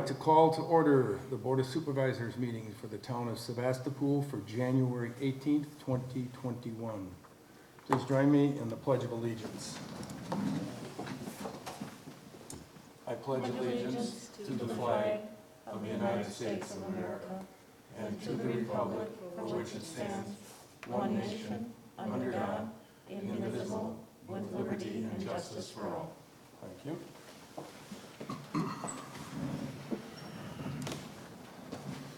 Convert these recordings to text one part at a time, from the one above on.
to call to order the Board of Supervisors meeting for the town of Sevastopol for January 18th, 2021. Please join me in the Pledge of Allegiance. I pledge allegiance to the flag of the United States of America and to the republic for which it stands, one nation, under God, indivisible, with liberty and justice for all. Thank you.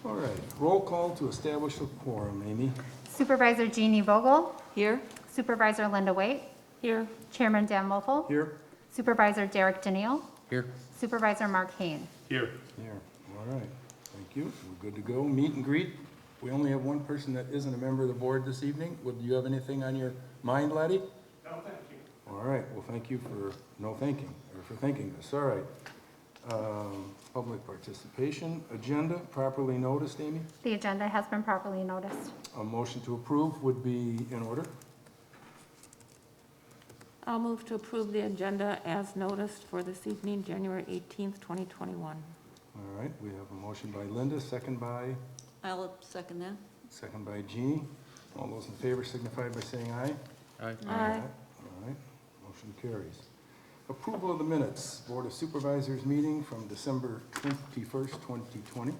All right, roll call to establish a quorum, Amy. Supervisor Jeannie Vogel. Here. Supervisor Linda Waite. Here. Chairman Dan Wolfel. Here. Supervisor Derek Daniel. Here. Supervisor Mark Hain. Here. Here, all right, thank you. We're good to go. Meet and greet. We only have one person that isn't a member of the board this evening. Do you have anything on your mind, Laddie? No, thank you. All right, well, thank you for for thinking this. All right. Public participation, agenda properly noticed, Amy? The agenda has been properly noticed. A motion to approve would be in order. I'll move to approve the agenda as noticed for this evening, January 18th, 2021. All right, we have a motion by Linda, second by second that. Jeannie. All those in favor signify by saying aye. Aye. Aye. All right, motion carries. Approval of the minutes, Board of Supervisors meeting from December 21st, 2020.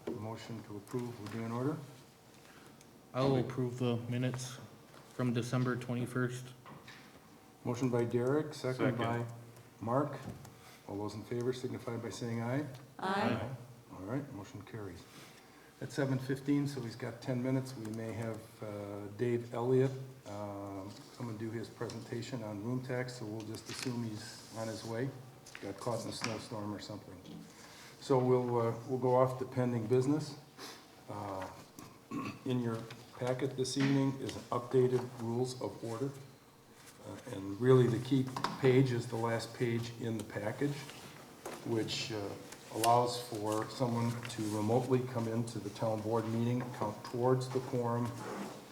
A motion to approve would be in order. I will approve the minutes from December 21st. Motion by Derek, second Second. by Mark. All those in favor signify by saying aye. Aye. All right, motion carries. At 7:15, so he's got 10 minutes, we may have Dave Eliot come and do his presentation on room tax, so we'll just assume he's on his way. Got caught in a snowstorm or something. So we'll go off to pending business. In your packet this evening is an updated rules of order. And really the key page is the last page in the package, which allows for someone to remotely come into the town board meeting, count towards the quorum,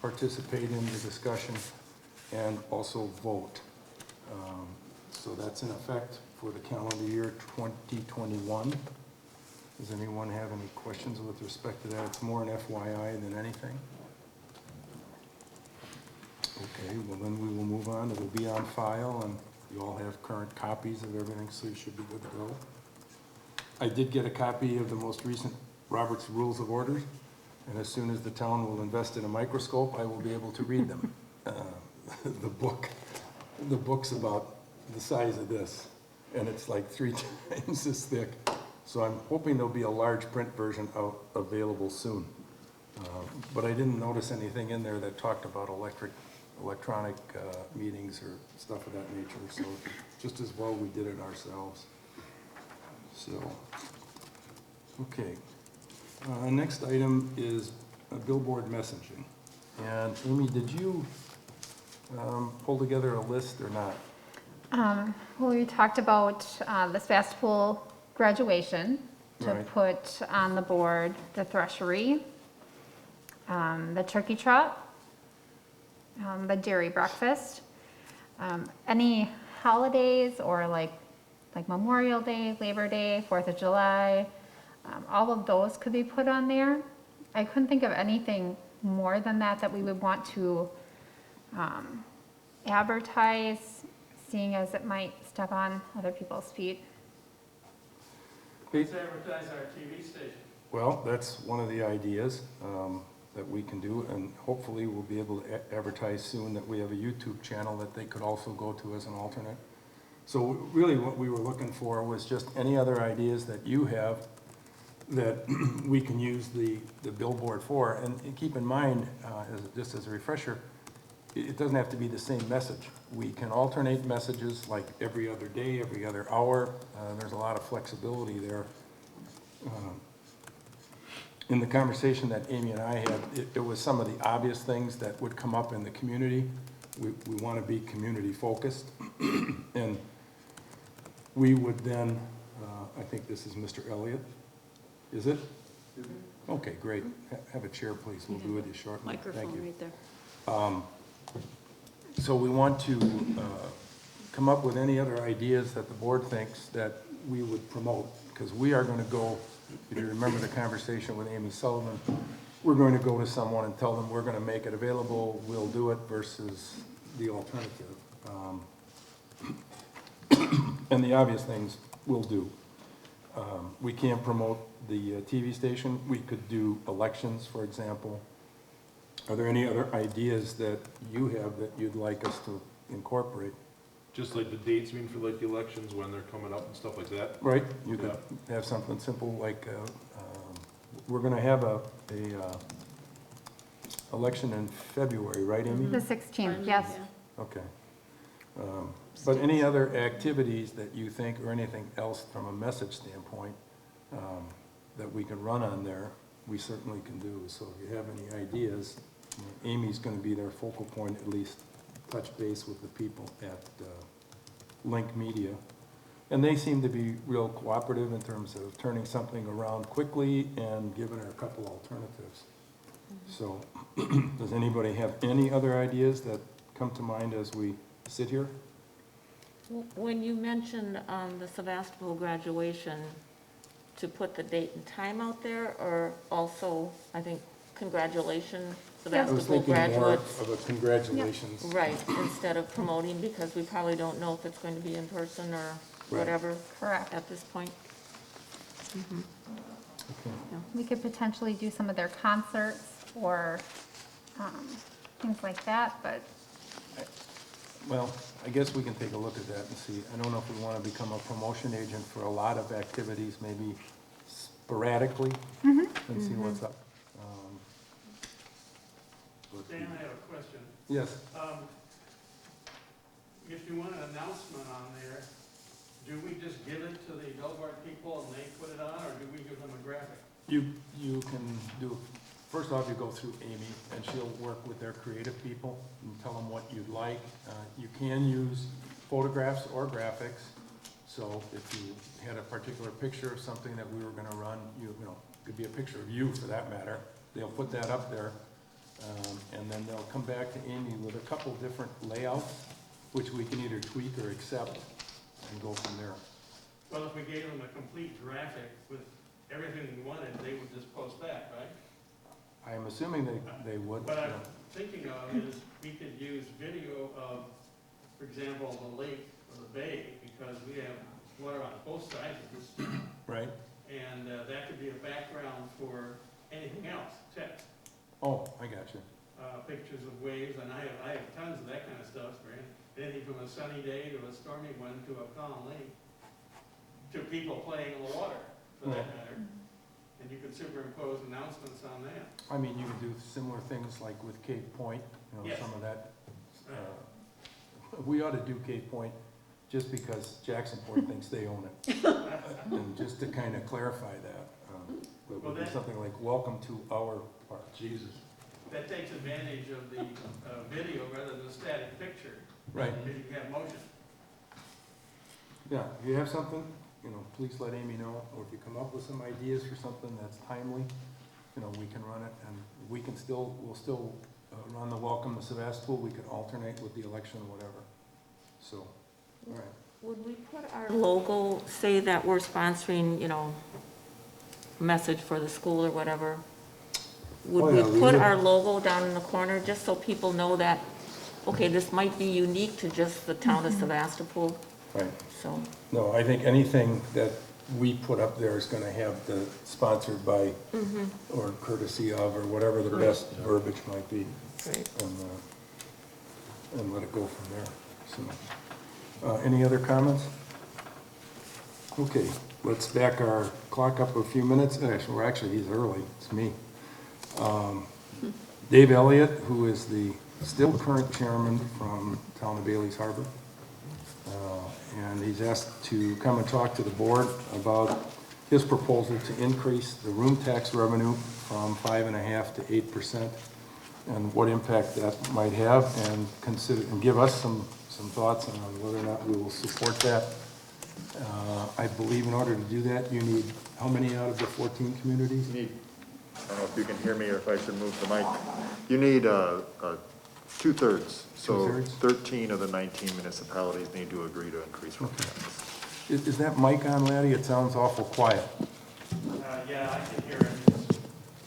participate in the discussion, and also vote. So that's in effect for the calendar year 2021. Does anyone have any questions with respect to that? It's more an FYI than anything. Okay, well then we will move on. It will be on file, and you all have current copies of everything, so you should be good to go. I did get a copy of the most recent Robert's Rules of Order, and as soon as the town will invest in a microscope, I will be able to read them. The book's about the size of this, and it's like 3 times this thick. So I'm hoping there'll be a large print version available soon. But I didn't notice anything in there that talked about electronic meetings or stuff of that nature, so just as well we did it ourselves. So, okay. Next item is Billboard Messaging. And Amy, did you pull together a list or not? Well, we talked about the Sevastopol graduation to Right. put on the board the threshery, the turkey trot, the dairy breakfast, any holidays or like Memorial Day, Labor Day, 4th of July, all of those could be put on there. I couldn't think of anything more than that we would want to advertise, seeing as it might step on other people's feet. Let's advertise our TV station. Well, that's one of the ideas that we can do, and hopefully we'll be able to advertise soon that we have a YouTube channel that they could also go to as an alternate. So really what we were looking for was just any other ideas that you have that we can use the billboard for. And keep in mind, just as a refresher, it doesn't have to be the same message. We can alternate messages like every other day, every other hour. There's a lot of flexibility there. In the conversation that Amy and I had, it was some of the obvious things that would come up in the community. We want to be community focused. And we would then, I think this is Mr. Elliott. Is it? Okay, great. Have a chair, please. We'll be with you shortly. Thank Microphone you. right there. So we want to come up with any other ideas that the board thinks that we would promote because we are going to go, if you remember the conversation with Amy Sullivan, we're going to go to someone and tell them we're going to make it available, we'll do it versus the alternative. And the obvious things we'll do. We can't promote the TV station. We could do elections, for example. Are there any other ideas that you have that you'd like us to incorporate? Just like the dates, I mean, for like the elections, when they're coming up and stuff like that. Right, you could have something simple like, we're gonna have a election in February, right, Amy? The 16th, yes. Okay. But any other activities that you think, or anything else from a message standpoint, that we can run on there, we certainly can do. So if you have any ideas, Amy's gonna be their focal point, at least touch base with the people at Link Media. And they seem to be real cooperative in terms of turning something around quickly and giving her a couple alternatives. So, does anybody have any other ideas that come to mind as we sit here? When you mentioned the Sevastopol graduation, to put the date and time out there, or also, I think, congratulations, I was Sevastopol thinking more graduates? of a congratulations. Right, instead of promoting, because we probably don't know if it's going to be in person or Right. whatever Correct. at this point. Okay. We could potentially do some of their concerts or things like that, but Well, I guess we can take a look at that and see. I don't know if we want to become a promotion agent for a lot of activities, maybe sporadically, and see what's up. Dan, I have a question. Yes, If you want an announcement on there, do we just give it to the Billboard people and they put it on, or do we give them a graphic? you can do, first off, you go through Amy, and she'll work with their creative people and tell them what you'd like. You can use photographs or graphics, so if you had a particular picture of something that we were gonna run, you know, it could be a picture of you for that matter, they'll put that up there, and then they'll come back to Amy with a couple different layouts, which we can either tweak or accept, and go from there. Well, if we gave them a complete graphic with everything we wanted, they would just post that, right? I'm assuming they would. What I'm thinking of is we could use video of, for example, the lake or the bay, because we have water on both sides of this, Right? and that could be a background for anything else, text, Oh, I got you. pictures of waves, and I have tons of that kind of stuff, for anything from a sunny day to a stormy one to a calm lake, to people playing in the water, for that matter. And you could superimpose announcements on that. I mean, you can do similar things like with Cape Point, you know, Yes. some of that. We ought to do Cape Point just because Jacksonport thinks they own it. And just to kind of clarify that, but Well, would be that- something like, welcome to our park. Jesus. That takes advantage of the video rather than a static picture. Right. If you have motion. Yeah, if you have something, you know, please let Amy know, or if you come up with some ideas for something that's timely, you know, we can run it, and we can still, we'll still run the Welcome to Sevastopol, we could alternate with the election or whatever. So, all right. Would we put our logo, say that we're sponsoring, you know, message for the school or whatever? Oh, Would yeah, we we put would. our logo down in the corner, just so people know that, okay, this might be unique to just the town of Sevastopol, Right. so. No, I think anything that we put up there is gonna have the sponsored by, or courtesy of, or whatever the best verbiage might be, Great. and let it go from there, so. Any other comments? Okay, let's back our clock up a few minutes. Actually, he's early, it's me. Dave Eliot, who is the still current chairman from town of Baileys Harbor. And he's asked to come and talk to the board about his proposal to increase the room tax revenue from 5.5% to 8%, and what impact that might have, and consider, and give us some thoughts on whether or not we will support that. I believe in order to do that, you need, how many out of the 14 communities? You need, I don't know if you can hear me or if I should move the mic. You need 2/3. So Two-thirds? 13 of the 19 municipalities need to agree to increase room tax. Is that mic on, Laddie? It sounds awful quiet. Yeah, I can hear it.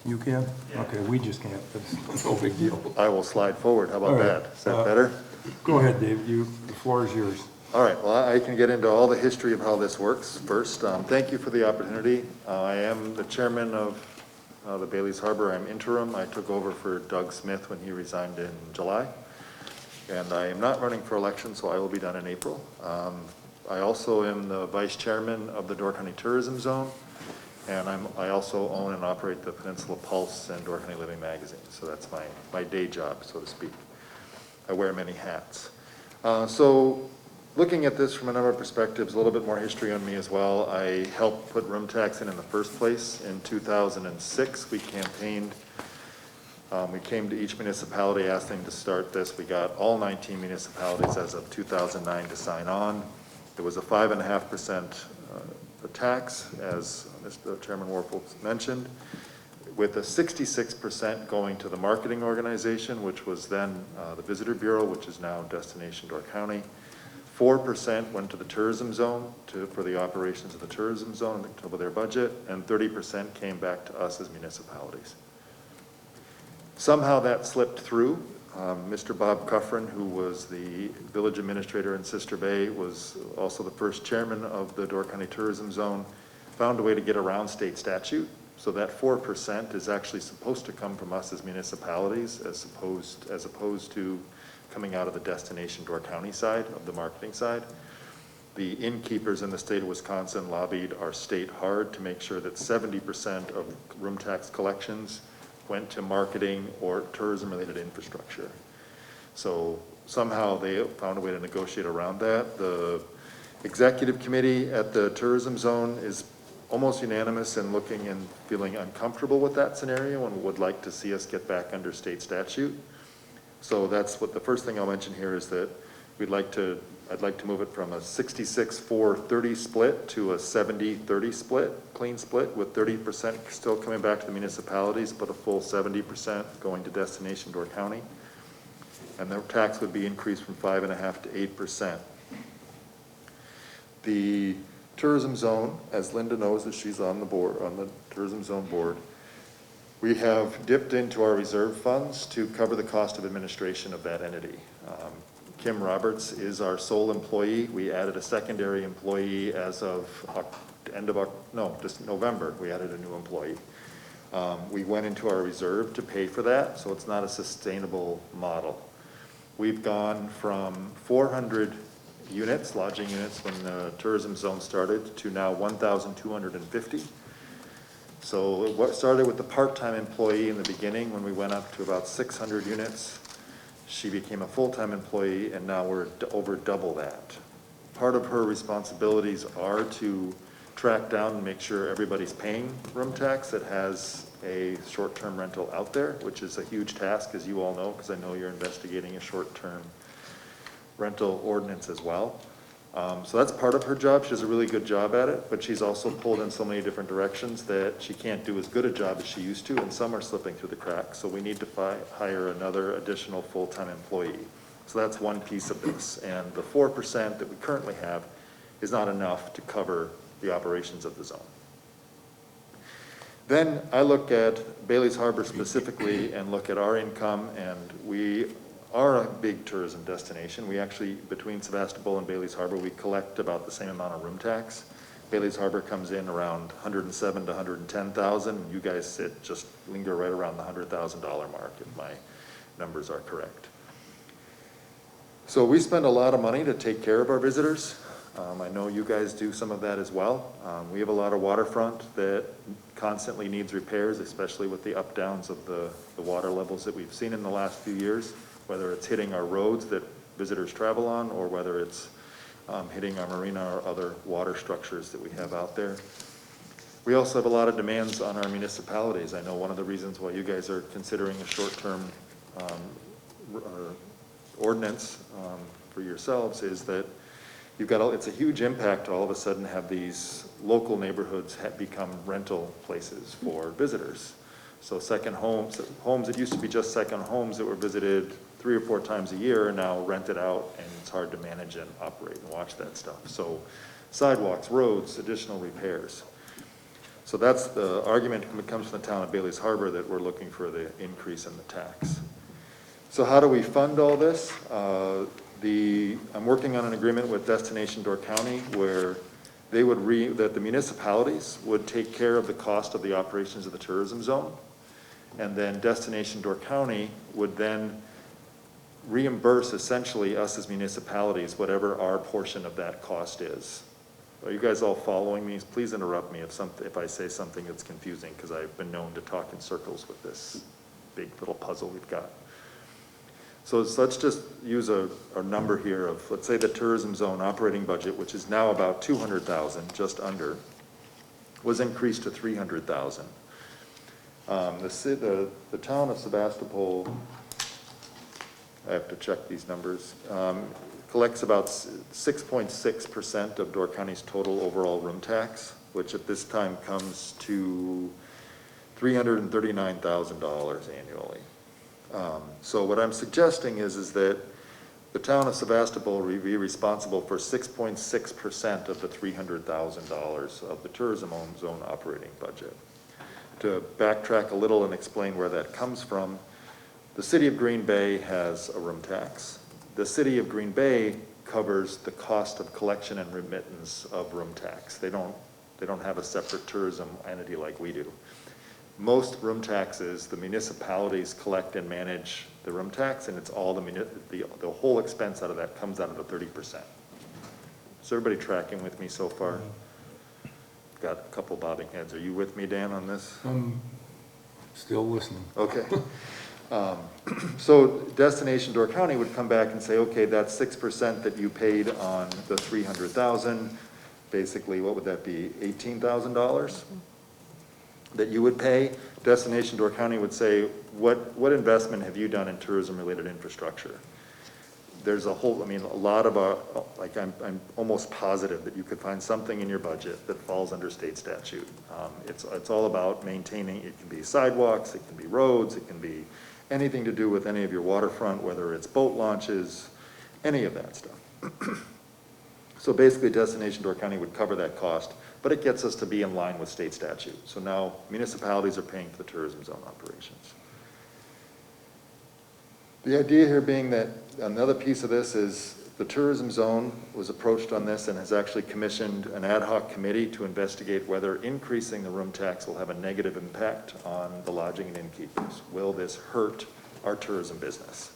You can? Yeah. Okay, we just can't. It's no big deal. I will slide forward. How All about right. that? Is that better? Go ahead, Dave. The floor is yours. All right, well, I can get into all the history of how this works first. Thank you for the opportunity. I am the chairman of the Baileys Harbor. I'm interim. I took over for Doug Smith when he resigned in July. And I am not running for election, so I will be done in April. I also am the vice chairman of the Door County Tourism Zone. And I also own and operate the Peninsula Pulse and Door County Living magazine. So that's my day job, so to speak. I wear many hats. So looking at this from a number of perspectives, a little bit more history on me as well. I helped put room tax in the first place. In 2006, we campaigned. We came to each municipality, asked them to start this. We got all 19 municipalities as of 2009 to sign on. There was a 5.5% tax, as Mr. Chairman Warfel mentioned, with a 66% going to the marketing organization, which was then the Visitor Bureau, which is now Destination Door County. 4% went to the tourism zone for the operations of the tourism zone on top of their budget, and 30% came back to us as municipalities. Somehow that slipped through. Mr. Bob Cuffrin, who was the village administrator in Sister Bay, was also the first chairman of the Door County Tourism Zone, found a way to get around state statute. So that 4% is actually supposed to come from us as municipalities as opposed to coming out of the Destination Door County side of the marketing side. The innkeepers in the state of Wisconsin lobbied our state hard to make sure that 70% of room tax collections went to marketing or tourism-related infrastructure. So somehow they found a way to negotiate around that. The executive committee at the tourism zone is almost unanimous in looking and feeling uncomfortable with that scenario and would like to see us get back under state statute. So that's what the first thing I'll mention here is that I'd like to move it from a 66-4-30 split to a 70-30 split, clean split, with 30% still coming back to the municipalities, but a full 70% going to Destination Door County. And the tax would be increased from 5.5% to 8%. The tourism zone, as Linda knows that she's on the board, on the tourism zone board, we have dipped into our reserve funds to cover the cost of administration of that entity. Kim Roberts is our sole employee. We added a secondary employee as of just November. We added a new employee. We went into our reserve to pay for that, so it's not a sustainable model. We've gone from 400 units, lodging units, when the tourism zone started to now 1,250. So what started with the part-time employee in the beginning when we went up to about 600 units. She became a full-time employee, and now we're over double that. Part of her responsibilities are to track down and make sure everybody's paying room tax that has a short-term rental out there, which is a huge task, as you all know, because I know you're investigating a short-term rental ordinance as well. So that's part of her job. She does a really good job at it, but she's also pulled in so many different directions that she can't do as good a job as she used to, and some are slipping through the cracks. So we need to hire another additional full-time employee. So that's one piece of this. And the 4% that we currently have is not enough to cover the operations of the zone. Then I look at Baileys Harbor specifically and look at our income, and we are a big tourism destination. We actually, between Sevastopol and Baileys Harbor, we collect about the same amount of room tax. Baileys Harbor comes in around 107 to 110,000. You guys just linger right around the $100,000 mark, if my numbers are correct. So we spend a lot of money to take care of our visitors. I know you guys do some of that as well. We have a lot of waterfront that constantly needs repairs, especially with the up-downs of the water levels that we've seen in the last few years, whether it's hitting our roads that visitors travel on, or whether it's hitting our marina or other water structures that we have out there. We also have a lot of demands on our municipalities. I know one of the reasons why you guys are considering a short-term ordinance for yourselves is that it's a huge impact to all of a sudden have these local neighborhoods become rental places for visitors. So second homes that used to be just second homes that were visited 3 or 4 times a year are now rented out, and it's hard to manage and operate and watch that stuff. So sidewalks, roads, additional repairs. So that's the argument that comes from the town of Baileys Harbor, that we're looking for the increase in the tax. So how do we fund all this? I'm working on an agreement with Destination Door County where they would that the municipalities would take care of the cost of the operations of the tourism zone. And then Destination Door County would then reimburse essentially us as municipalities whatever our portion of that cost is. Are you guys all following me? Please interrupt me if I say something that's confusing, because I've been known to talk in circles with this big little puzzle we've got. So let's just use a number here of, let's say the tourism zone operating budget, which is now about 200,000, just under, was increased to 300,000. The town of Sevastopol, I have to check these numbers, collects about 6.6% of Door County's total overall room tax, which at this time comes to $339,000 annually. So what I'm suggesting is that the town of Sevastopol will be responsible for 6.6% of the $300,000 of the tourism zone operating budget. To backtrack a little and explain where that comes from, the city of Green Bay has a room tax. The city of Green Bay covers the cost of collection and remittance of room tax. They don't have a separate tourism entity like we do. Most room taxes, the municipalities collect and manage the room tax, and it's all the whole expense out of that comes out of the 30%. Is everybody tracking with me so far? Got a couple bobbing heads. Are you with me, Dan, on this? I'm still listening. Okay. So Destination Door County would come back and say, okay, that's 6% that you paid on the 300,000. Basically, what would that be? $18,000 that you would pay. Destination Door County would say, what investment have you done in tourism-related infrastructure? There's a whole, a lot of our, like I'm almost positive that you could find something in your budget that falls under state statute. It's all about maintaining, it can be sidewalks, it can be roads, it can be anything to do with any of your waterfront, whether it's boat launches, any of that stuff. So basically Destination Door County would cover that cost, but it gets us to be in line with state statute. So now municipalities are paying for the tourism zone operations. The idea here being that another piece of this is the tourism zone was approached on this and has actually commissioned an ad hoc committee to investigate whether increasing the room tax will have a negative impact on the lodging and innkeepers. Will this hurt our tourism business?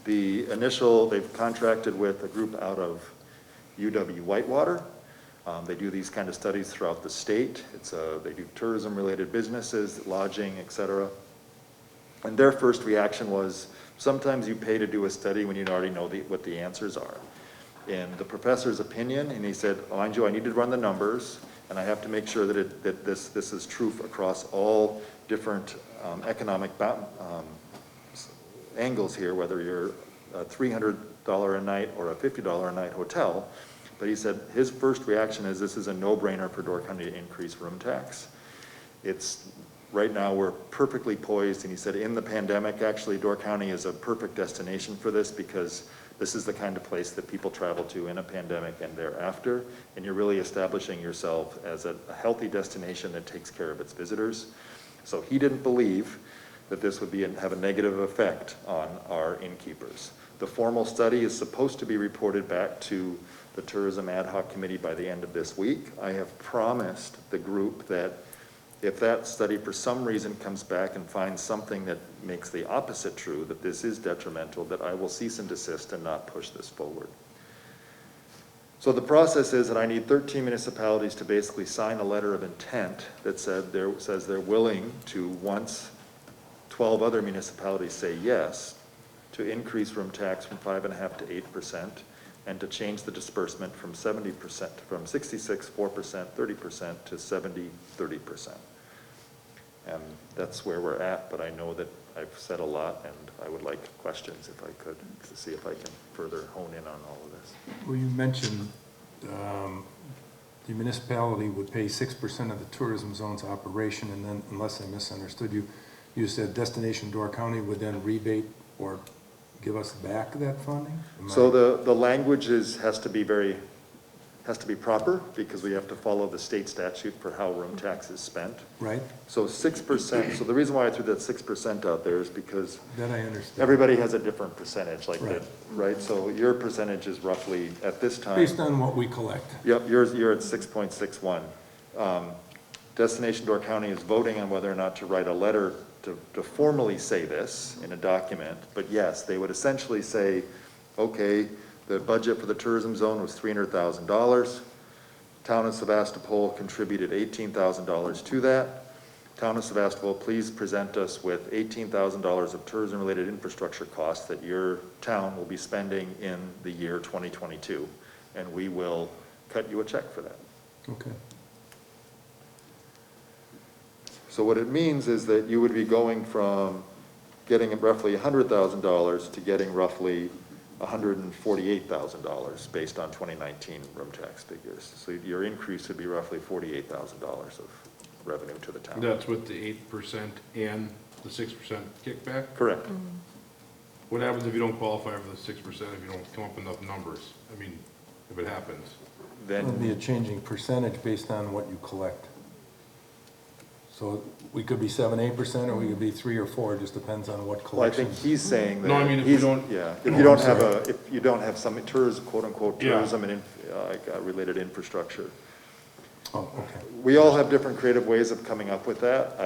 They've contracted with a group out of UW-Whitewater. They do these kind of studies throughout the state. They do tourism-related businesses, lodging, et cetera. And their first reaction was, sometimes you pay to do a study when you already know what the answers are. In the professor's opinion, and he said, mind you, I need to run the numbers, and I have to make sure that this is true across all different economic angles here, whether you're a $300 a night or a $50 a night hotel. But he said his first reaction is this is a no-brainer for Door County to increase room tax. Right now we're perfectly poised, and he said in the pandemic, actually Door County is a perfect destination for this because this is the kind of place that people travel to in a pandemic and thereafter, and you're really establishing yourself as a healthy destination that takes care of its visitors. So he didn't believe that this would have a negative effect on our innkeepers. The formal study is supposed to be reported back to the Tourism Ad Hoc Committee by the end of this week. I have promised the group that if that study for some reason comes back and finds something that makes the opposite true, that this is detrimental, that I will cease and desist and not push this forward. So the process is that I need 13 municipalities to basically sign a letter of intent that says they're willing to, once 12 other municipalities say yes, to increase room tax from 5.5% to 8%, and to change the disbursement from 70%, from 66, 4%, 30% to 70, 30%. And that's where we're at, but I know that I've said a lot, and I would like questions if I could, to see if I can further hone in on all of this. Well, you mentioned the municipality would pay 6% of the tourism zone's operation, and then, unless I misunderstood you, you said Destination Door County would then rebate or give us back that funding? Am So I- the language has to be proper, because we have to follow the state statute for how room tax is spent. Right, So 6%, so the reason why I threw that 6% out there is because that I understand. everybody has a different percentage, like Right. that, right? So your percentage is roughly, at this time. Based on what we collect. Yep, you're at 6.61. Destination Door County is voting on whether or not to write a letter to formally say this in a document, but yes, they would essentially say, okay, the budget for the tourism zone was $300,000. Town of Sevastopol contributed $18,000 to that. Town of Sevastopol, please present us with $18,000 of tourism-related infrastructure costs that your town will be spending in the year 2022, and we will cut you a check for that. Okay. So what it means is that you would be going from getting roughly $100,000 to getting roughly $148,000 based on 2019 room tax figures. So your increase would be roughly $48,000 of revenue to the town. That's with the 8% and the 6% kickback? Correct. What happens if you don't qualify for the 6%, if you don't come up with enough numbers? I mean, if it happens. It'll be a Then, changing percentage based on what you collect. So we could be 7, 8%, or we could be 3 or 4, it just depends on what well, I think collections. he's saying that. No, I mean, if you he's- don't- Yeah, if No, you don't I'm have sorry. if you don't have some tourism, quote-unquote, Yeah. tourism and related infrastructure. Oh, okay. We all have different creative ways of coming up with that.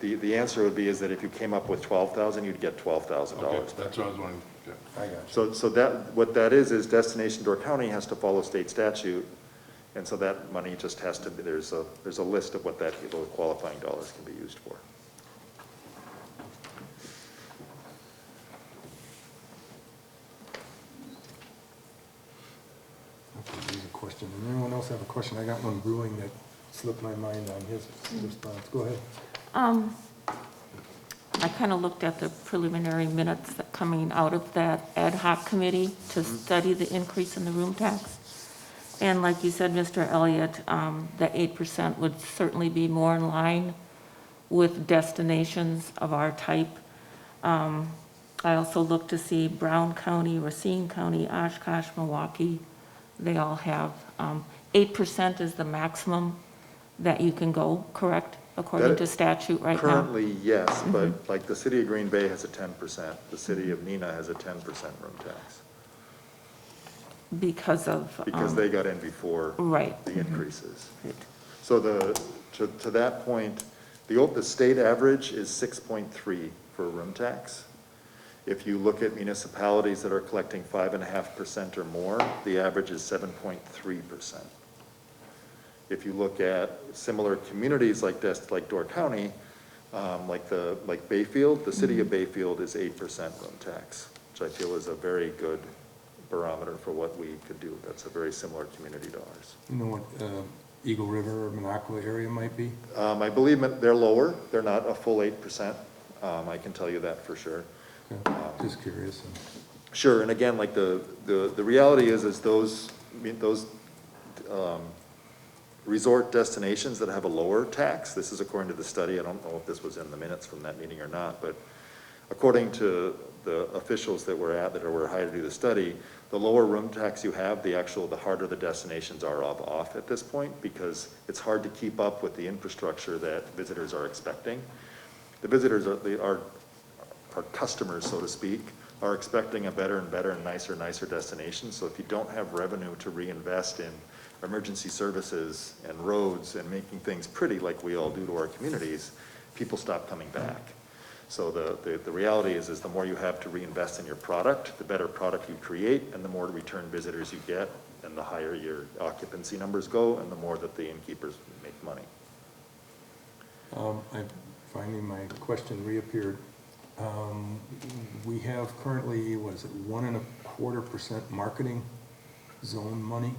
The answer would be is that if you came up with 12,000, you'd get $12,000 Okay, that's what I was wondering. Okay. I got you. So that, what that is Destination Door County has to follow state statute, and so that money just has to be, there's a list of what those qualifying dollars can be used for. Okay, there's a question. Does anyone else have a question? I got one brewing that slipped my mind on his response. Go ahead. I kind of looked at the preliminary minutes that coming out of that ad hoc committee to study the increase in the room tax. And like you said, Mr. Elliott, the 8% would certainly be more in line with destinations of our type. I also looked to see Brown County, Racine County, Oshkosh, Milwaukee, they all have, 8% is the maximum that you can go, correct? According That- to statute right now? Currently, yes, but like the city of Green Bay has a 10%, the city of Neenah has a 10% room tax, Because of. because they got in before Right. the increases. Right. So to that point, the state average is 6.3 for room tax. If you look at municipalities that are collecting 5.5% or more, the average is 7.3%. If you look at similar communities like Door County, like Bayfield, the city of Bayfield is 8% room tax, which I feel is a very good barometer for what we could do. That's a very similar community to ours. You know what Eagle River or Minocqua area might be? I believe they're lower. They're not a full 8%. I can tell you that for sure. Okay, just curious. Sure, and again, like the reality is those resort destinations that have a lower tax, this is according to the study, I don't know if this was in the minutes from that meeting or not, but according to the officials that were hired to do the study, the lower room tax you have, the harder the destinations are off at this point, because it's hard to keep up with the infrastructure that visitors are expecting. The visitors our customers, so to speak, are expecting a better and better and nicer destination. So if you don't have revenue to reinvest in emergency services and roads and making things pretty like we all do to our communities, people stop coming back. So the reality is the more you have to reinvest in your product, the better product you create, and the more return visitors you get, and the higher your occupancy numbers go, and the more that the innkeepers make money. Finally, my question reappeared. We have currently, what is it, 1.25% marketing zone money?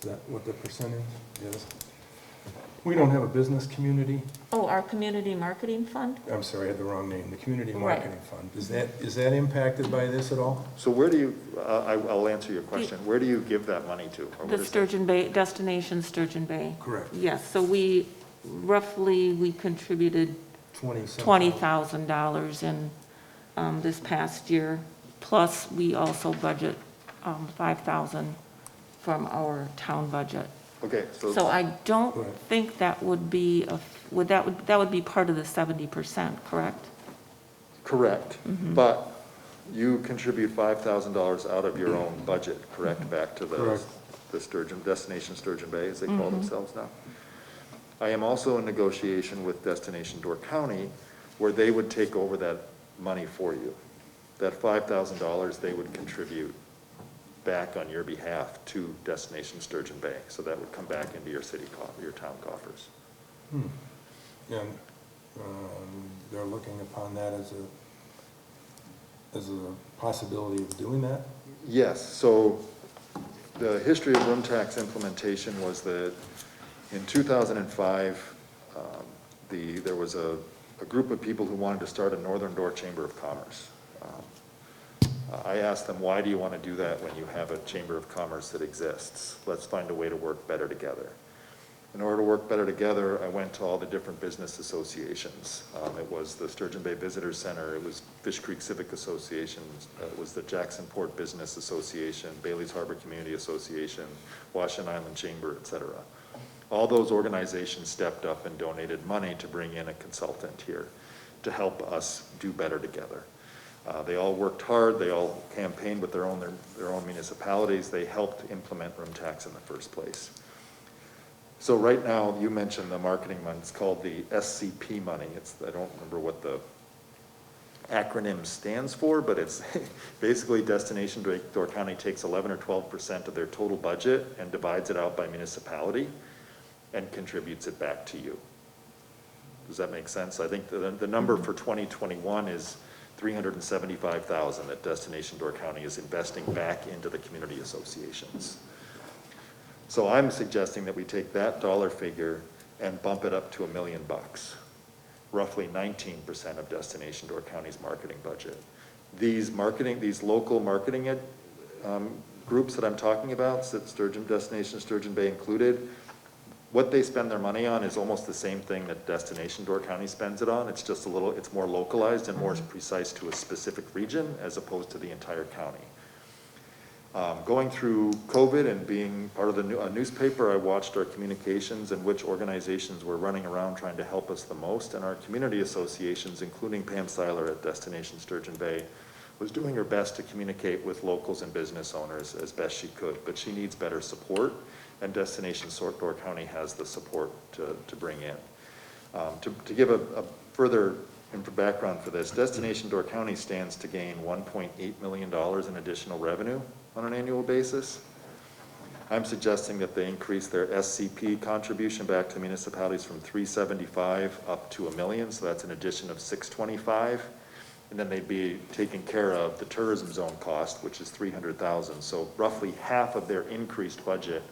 Is that what the percentage is? We don't have a business community. Oh, our community marketing fund? I'm sorry, I had the wrong name. The community Right. marketing fund. Is that impacted by this at all? So where do you, I'll answer your question, where do you give that money to? Or what The is that? Sturgeon Bay, Destination Sturgeon Bay. Correct. Yes, so we contributed 20 some. $20,000 in this past year plus we also budget 5,000 from our town budget. Okay, So I don't Right. think that would be, that would be part of the 70%, correct? correct, but you contribute $5,000 out of your own budget, correct, back to the Correct. Sturgeon, Destination Sturgeon Bay, as they call themselves now. I am also in negotiation with Destination Door County, where they would take over that money for you. That $5,000 they would contribute back on your behalf to Destination Sturgeon Bay, so that would come back into your your town coffers. And they're looking upon that as a possibility of doing that? Yes, so the history of room tax implementation was that in 2005, there was a group of people who wanted to start a Northern Door Chamber of Commerce. I asked them, why do you want to do that when you have a Chamber of Commerce that exists? Let's find a way to work better together. In order to work better together, I went to all the different business associations. It was the Sturgeon Bay Visitor Center, it was Fish Creek Civic Association, it was the Jackson Port Business Association, Baileys Harbor Community Association, Washington Island Chamber, et cetera. All those organizations stepped up and donated money to bring in a consultant here to help us do better together. They all worked hard, they all campaigned with their own municipalities, they helped implement room tax in the first place. So right now, you mentioned the marketing money, it's called the SCP money. I don't remember what the acronym stands for, but it's basically Destination Door County takes 11 or 12% of their total budget and divides it out by municipality and contributes it back to you. Does that make sense? I think the number for 2021 is $375,000 that Destination Door County is investing back into the community associations. So I'm suggesting that we take that dollar figure and bump it up to $1 million, roughly 19% of Destination Door County's marketing budget. These local marketing groups that I'm talking about, Destination Sturgeon Bay included, what they spend their money on is almost the same thing that Destination Door County spends it on. It's just it's more localized and more precise to a specific region as opposed to the entire county. Going through COVID and being part of a newspaper, I watched our communications and which organizations were running around trying to help us the most, and our community associations, including Pam Seiler at Destination Sturgeon Bay, was doing her best to communicate with locals and business owners as best she could, but she needs better support, and Destination Door County has the support to bring in. To give a further background for this, Destination Door County stands to gain $1.8 million in additional revenue on an annual basis. I'm suggesting that they increase their SCP contribution back to municipalities from $375,000 up to $1 million, so that's an addition of $625,000. And then they'd be taking care of the tourism zone cost, which is $300,000. So roughly half of their increased budget,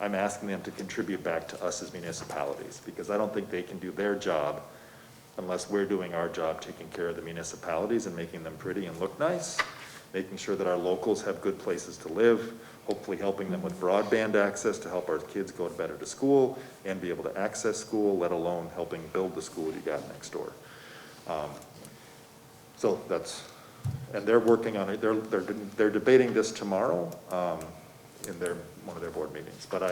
I'm asking them to contribute back to us as municipalities, because I don't think they can do their job unless we're doing our job taking care of the municipalities and making them pretty and look nice, making sure that our locals have good places to live, hopefully helping them with broadband access to help our kids go better to school and be able to access school, let alone helping build the school you got next door. So that's, and they're working on it. They're debating this tomorrow in one of their board meetings. But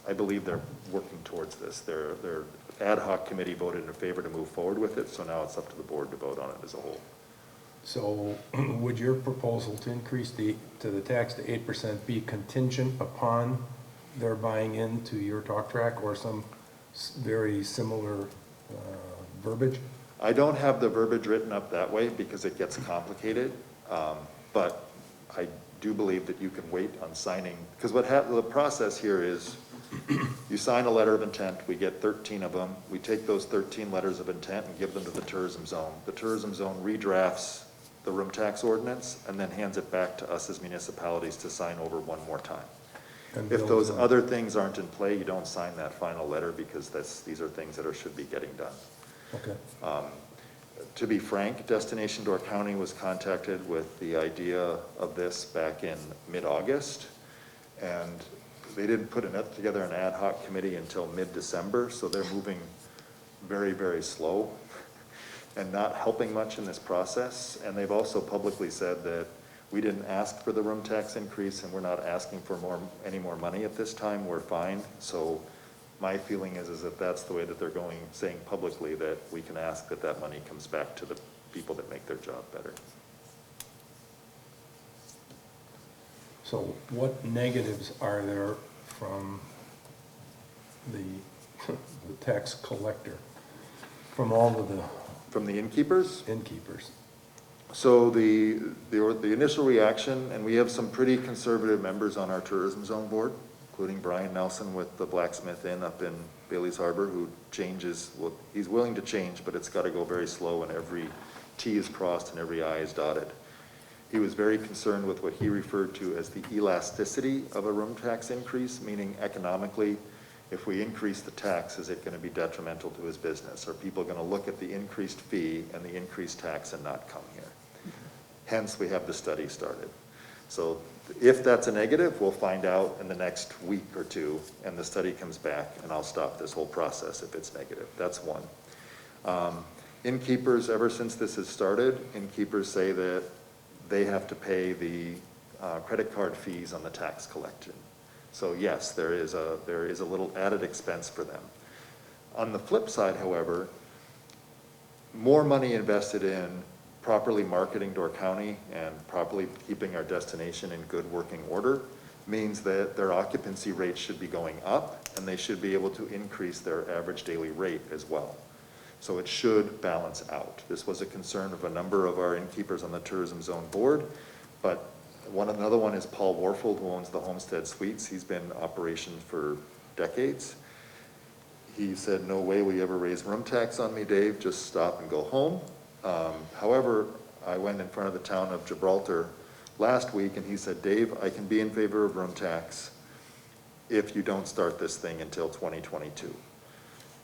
I believe they're working towards this. Their ad hoc committee voted in favor to move forward with it, so now it's up to the board to vote on it as a whole. So would your proposal to increase the tax to 8% be contingent upon their buying into your talk track or some very similar verbiage? I don't have the verbiage written up that way because it gets complicated, but I do believe that you can wait on signing, because the process here is you sign a letter of intent, we get 13 of them, we take those 13 letters of intent and give them to the tourism zone. The tourism zone redrafts the room tax ordinance and then hands it back to us as municipalities to sign over one more time. And If those other things aren't in play, you don't sign that final letter because these are things that should be getting done. Okay. To be frank, Destination Door County was contacted with the idea of this back in mid-August, and they didn't put together an ad hoc committee until mid-December, so they're moving very, very slow. and not helping much in this process. And they've also publicly said that we didn't ask for the room tax increase and we're not asking for any more money at this time, we're fine. So my feeling is that that's the way that they're saying publicly that we can ask that that money comes back to the people that make their job better. So what negatives are there from the tax collector, from all of the From the innkeepers? innkeepers? So the initial reaction, and we have some pretty conservative members on our tourism zone board, including Brian Nelson with the Blacksmith Inn up in Baileys Harbor, who changes, well, he's willing to change, but it's got to go very slow and every T is crossed and every I is dotted. He was very concerned with what he referred to as the elasticity of a room tax increase, meaning economically, if we increase the tax, is it going to be detrimental to his business? Are people going to look at the increased fee and the increased tax and not come here? Hence, we have the study started. So if that's a negative, we'll find out in the next week or two, and the study comes back, and I'll stop this whole process if it's negative. That's one. Innkeepers, ever since this has started, innkeepers say that they have to pay the credit card fees on the tax collection. So yes, there is a little added expense for them. On the flip side, however, more money invested in properly marketing Door County and properly keeping our destination in good working order means that their occupancy rates should be going up and they should be able to increase their average daily rate as well. So it should balance out. This was a concern of a number of our innkeepers on the tourism zone board, but another one is Paul Warfield, who owns the Homestead Suites. He's been in operation for decades. He said, no way will you ever raise room tax on me, Dave, just stop and go home. However, I went in front of the town of Gibraltar last week and he said, Dave, I can be in favor of room tax if you don't start this thing until 2022.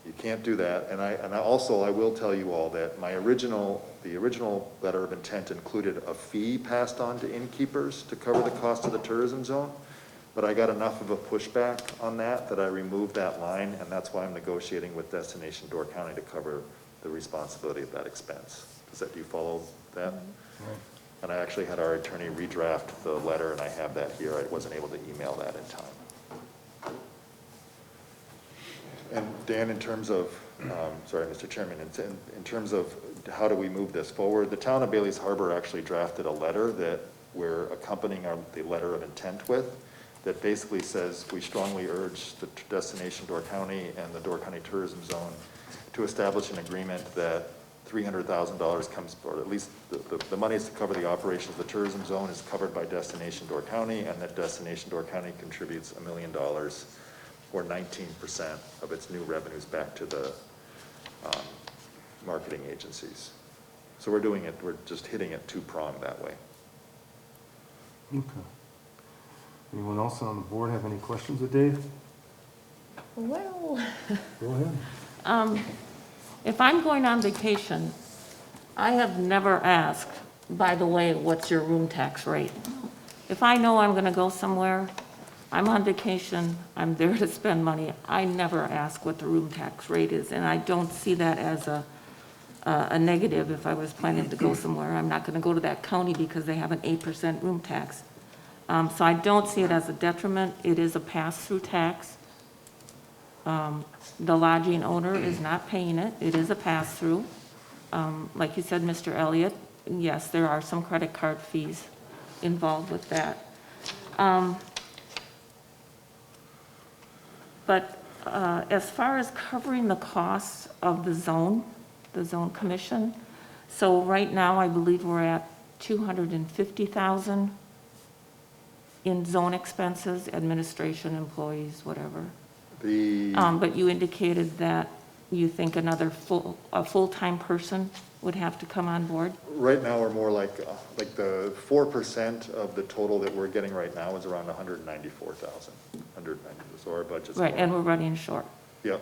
You can't do that. And I will tell you all that the original letter of intent included a fee passed on to innkeepers to cover the cost of the tourism zone. But I got enough of a pushback on that I removed that line, and that's why I'm negotiating with Destination Door County to cover the responsibility of that expense. Do you follow that? Right. And I actually had our attorney redraft the letter, and I have that here. I wasn't able to email that in time. And Dan, in terms of, sorry, Mr. Chairman, in terms of how do we move this forward, the town of Baileys Harbor actually drafted a letter that we're accompanying the letter of intent with, that basically says we strongly urge the Destination Door County and the Door County Tourism Zone to establish an agreement that $300,000 comes, or at least the money is to cover the operations of the tourism zone is covered by Destination Door County, and that Destination Door County contributes $1 million or 19% of its new revenues back to the marketing agencies. So we're doing it, we're just hitting it two-pronged that way. Okay. Anyone else on the board have any questions of Dave? Well, Go ahead. if I'm going on vacation, I have never asked, by the way, what's your room tax rate? If I know I'm gonna go somewhere, I'm on vacation, I'm there to spend money, I never ask what the room tax rate is, and I don't see that as a negative if I was planning to go somewhere. I'm not gonna go to that county because they have an 8% room tax. So I don't see it as a detriment. It is a pass-through tax. The lodging owner is not paying it. It is a pass-through. Like you said, Mr. Elliott, yes, there are some credit card fees involved with that. But as far as covering the costs of the zone commission, so right now I believe we're at $250,000 in zone expenses, administration, employees, whatever. But you indicated that you think a full-time person would have to come on board? Right now, we're more like the 4% of the total that we're getting right now is around 194,000. So our budget's Right, more. and we're running short. Yep,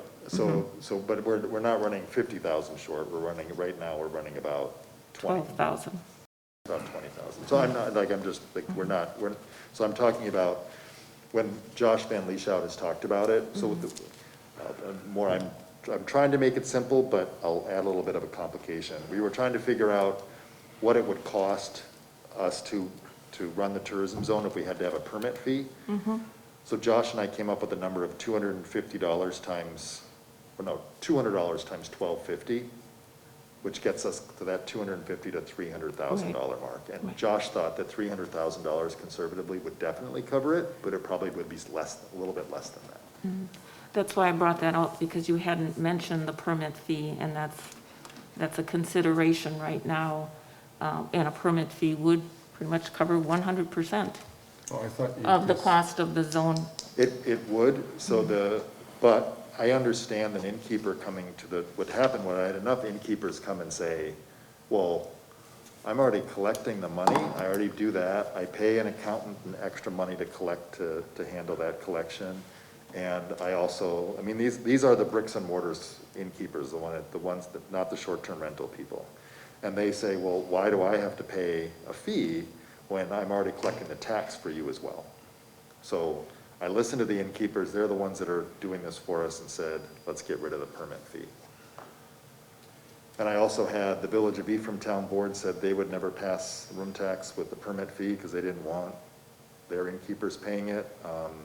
but we're not running 50,000 short, right now we're running about 12,000. About 20,000. So I'm not, so I'm talking about when Josh Van Lieshout has talked about it, so I'm I'm trying to make it simple, but I'll add a little bit of a complication. We were trying to figure out what it would cost us to run the tourism zone if we had to have a permit fee. So Josh and I came up with a number of $250 times, or no, $200 times $12.50, which gets us to that $250,000 to $300,000 mark. And Right. Josh thought that $300,000 conservatively would definitely cover it, but it probably would be less, a little bit less than that. That's why I brought that out, because you hadn't mentioned the permit fee, and that's a consideration right now. And a permit fee would pretty much cover 100% Oh, I thought you of the just- cost of the zone. It would, so but I understand an innkeeper coming to what happened when I had enough innkeepers come and say, well, I'm already collecting the money, I already do that, I pay an accountant an extra money to collect, to handle that collection. And I also, I mean, these are the bricks and mortars innkeepers, the ones that, not the short-term rental people. And they say, well, why do I have to pay a fee when I'm already collecting the tax for you as well? So I listened to the innkeepers, they're the ones that are doing this for us, and said, let's get rid of the permit fee. And I also had the Village of Ephraim Town Board said they would never pass room tax with the permit fee because they didn't want their innkeepers paying it.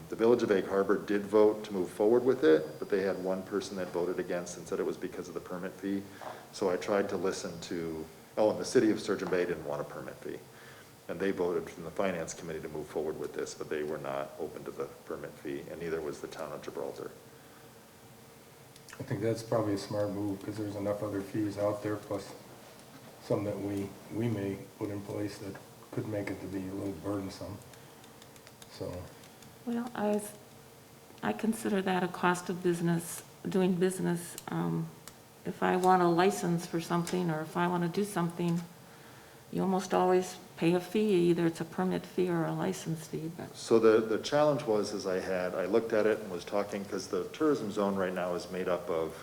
The Village of Egg Harbor did vote to move forward with it, but they had one person that voted against and said it was because of the permit fee. So I tried to listen to, and the City of Sturgeon Bay didn't want a permit fee. And they voted from the Finance Committee to move forward with this, but they were not open to the permit fee, and neither was the town of Gibraltar. I think that's probably a smart move, because there's enough other fees out there, plus some that we may put in place that could make it to be a little burdensome. So, Well, I consider that a cost of business, doing business. If I want a license for something, or if I want to do something, you almost always pay a fee, either it's a permit fee or a license fee. But So the challenge was, I looked at it and was talking, because the tourism zone right now is made up of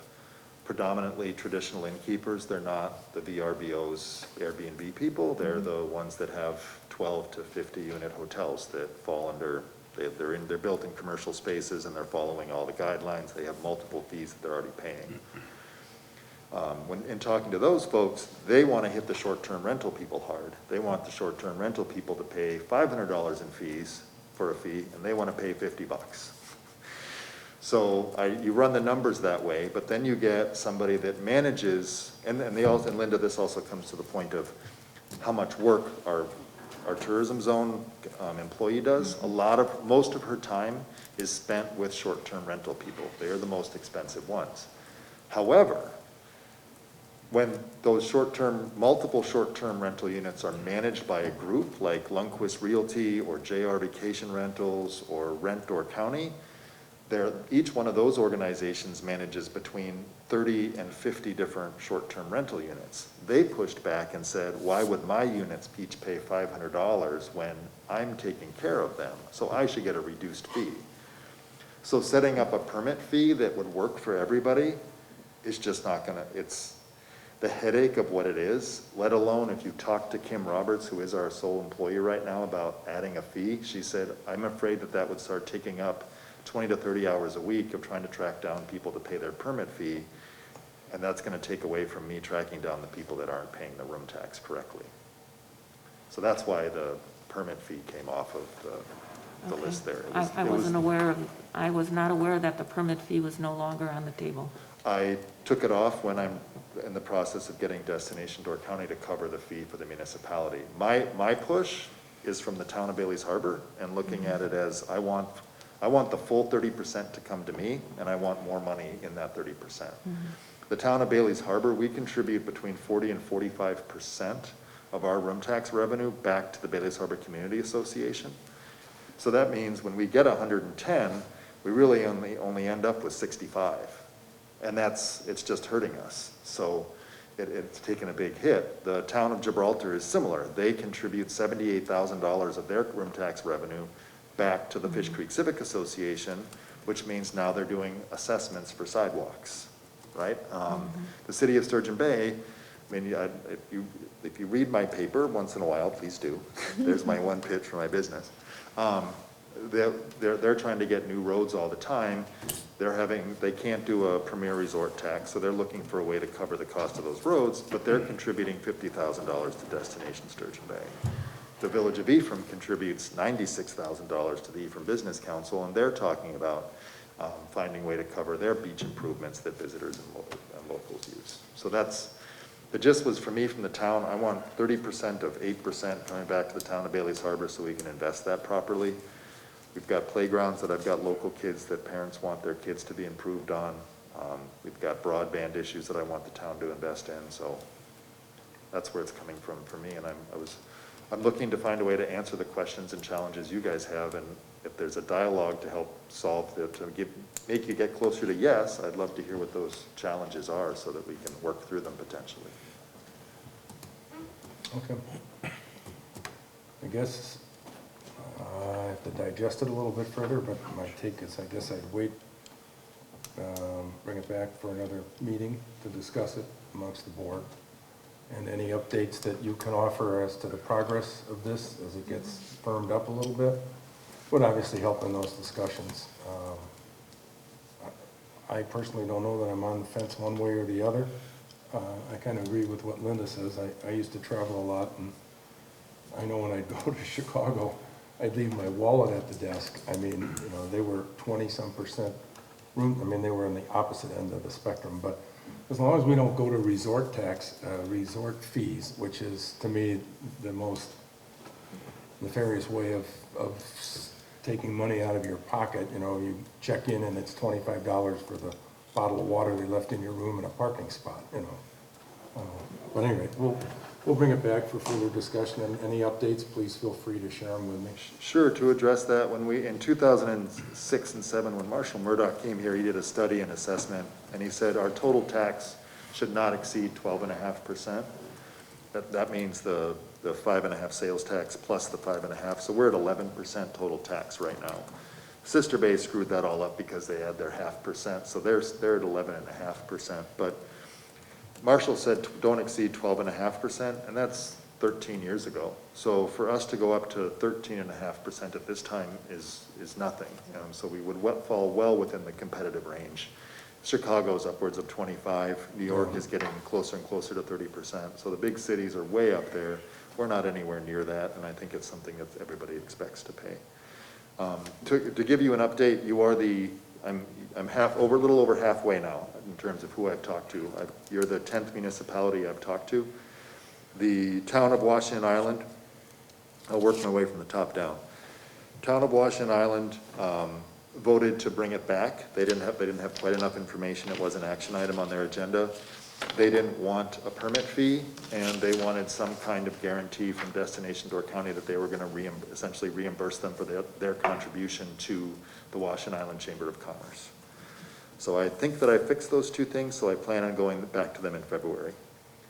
predominantly traditional innkeepers. They're not the VRBOs, Airbnb people. They're the ones that have 12 to 50 unit hotels that fall under, they're built in commercial spaces and they're following all the guidelines. They have multiple fees that they're already paying. When in talking to those folks, they want to hit the short-term rental people hard. They want the short-term rental people to pay $500 in fees for a fee, and they want to pay $50. So you run the numbers that way, but then you get somebody that manages, and Linda, this also comes to the point of how much work our tourism zone employee does. Most of her time is spent with short-term rental people. They are the most expensive ones. However, when those multiple short-term rental units are managed by a group like Lundquist Realty or JR Vacation Rentals or Rent or County, each one of those organizations manages between 30 and 50 different short-term rental units. They pushed back and said, why would my units each pay $500 when I'm taking care of them? So I should get a reduced fee. So setting up a permit fee that would work for everybody is just not gonna, it's the headache of what it is, let alone if you talk to Kim Roberts, who is our sole employee right now, about adding a fee. She said, I'm afraid that would start taking up 20 to 30 hours a week of trying to track down people to pay their permit fee, and that's going to take away from me tracking down the people that aren't paying the room tax correctly. So that's why the permit fee came off of the Okay. list there. I was not aware that the permit fee was no longer on the table. I took it off when I'm in the process of getting Destination Door County to cover the fee for the municipality. My push is from the town of Baileys Harbor, and looking at it as I want the full 30% to come to me, and I want more money in that 30%. The town of Baileys Harbor, we contribute between 40 and 45% of our room tax revenue back to the Baileys Harbor Community Association. So that means when we get 110, we really only end up with 65. And it's just hurting us. So it's taken a big hit. The town of Gibraltar is similar. They contribute $78,000 of their room tax revenue back to the Fish Creek Civic Association, which means now they're doing assessments for sidewalks, right? The city of Sturgeon Bay, I mean, if you read my paper once in a while, please do. There's my one pitch for my business. they're trying to get new roads all the time. They can't do a premier resort tax, so they're looking for a way to cover the cost of those roads, but they're contributing $50,000 to Destination Sturgeon Bay. The Village of Ephraim contributes $96,000 to the Ephraim Business Council, and they're talking about finding a way to cover their beach improvements that visitors and locals use. So the gist was for me from the town, I want 30% of 8% coming back to the town of Baileys Harbor so we can invest that properly. We've got playgrounds that I've got local kids that parents want their kids to be improved on. We've got broadband issues that I want the town to invest in, so that's where it's coming from for me, and I'm looking to find a way to answer the questions and challenges you guys have, and if there's a dialogue to help solve make you get closer to yes, I'd love to hear what those challenges are so that we can work through them potentially. Okay. I guess I have to digest it a little bit further, but my take is I guess I'd wait, bring it back for another meeting to discuss it amongst the board. And any updates that you can offer as to the progress of this as it gets firmed up a little bit would obviously help in those discussions. I personally don't know that I'm on the fence one way or the other. I kind of agree with what Linda says. I used to travel a lot, and I know when I'd go to Chicago, I'd leave my wallet at the desk. I mean, they were 20-some% room. I mean, they were on the opposite end of the spectrum. But as long as we don't go to resort tax, resort fees, which is, to me, the most nefarious way of taking money out of your pocket. You check in and it's $25 for the bottle of water they left in your room in a parking spot, But anyway, we'll bring it back for further discussion, and any updates, please feel free to share them with me. Sure, to address that, in 2006 and 7, when Marshall Murdoch came here, he did a study and assessment, and he said our total tax should not exceed 12.5%. That means the 5.5 sales tax plus the 5.5, so we're at 11% total tax right now. Sister Bay screwed that all up because they had their 0.5%, so they're at 11.5%. But Marshall said don't exceed 12.5%, and that's 13 years ago. So for us to go up to 13.5% at this time is nothing. So we would fall well within the competitive range. Chicago's upwards of 25. New York is getting closer and closer to 30%. So the big cities are way up there. We're not anywhere near that, and I think it's something that everybody expects to pay. To give you an update, I'm a little over halfway now in terms of who I've talked to. You're the 10th municipality I've talked to. The town of Washington Island, I'll work my way from the top down. Town of Washington Island voted to bring it back. They didn't have quite enough information. It was an action item on their agenda. They didn't want a permit fee, and they wanted some kind of guarantee from Destination Door County that they were going to essentially reimburse them for their contribution to the Washington Island Chamber of Commerce. So I think that I fixed those two things, so I plan on going back to them in February.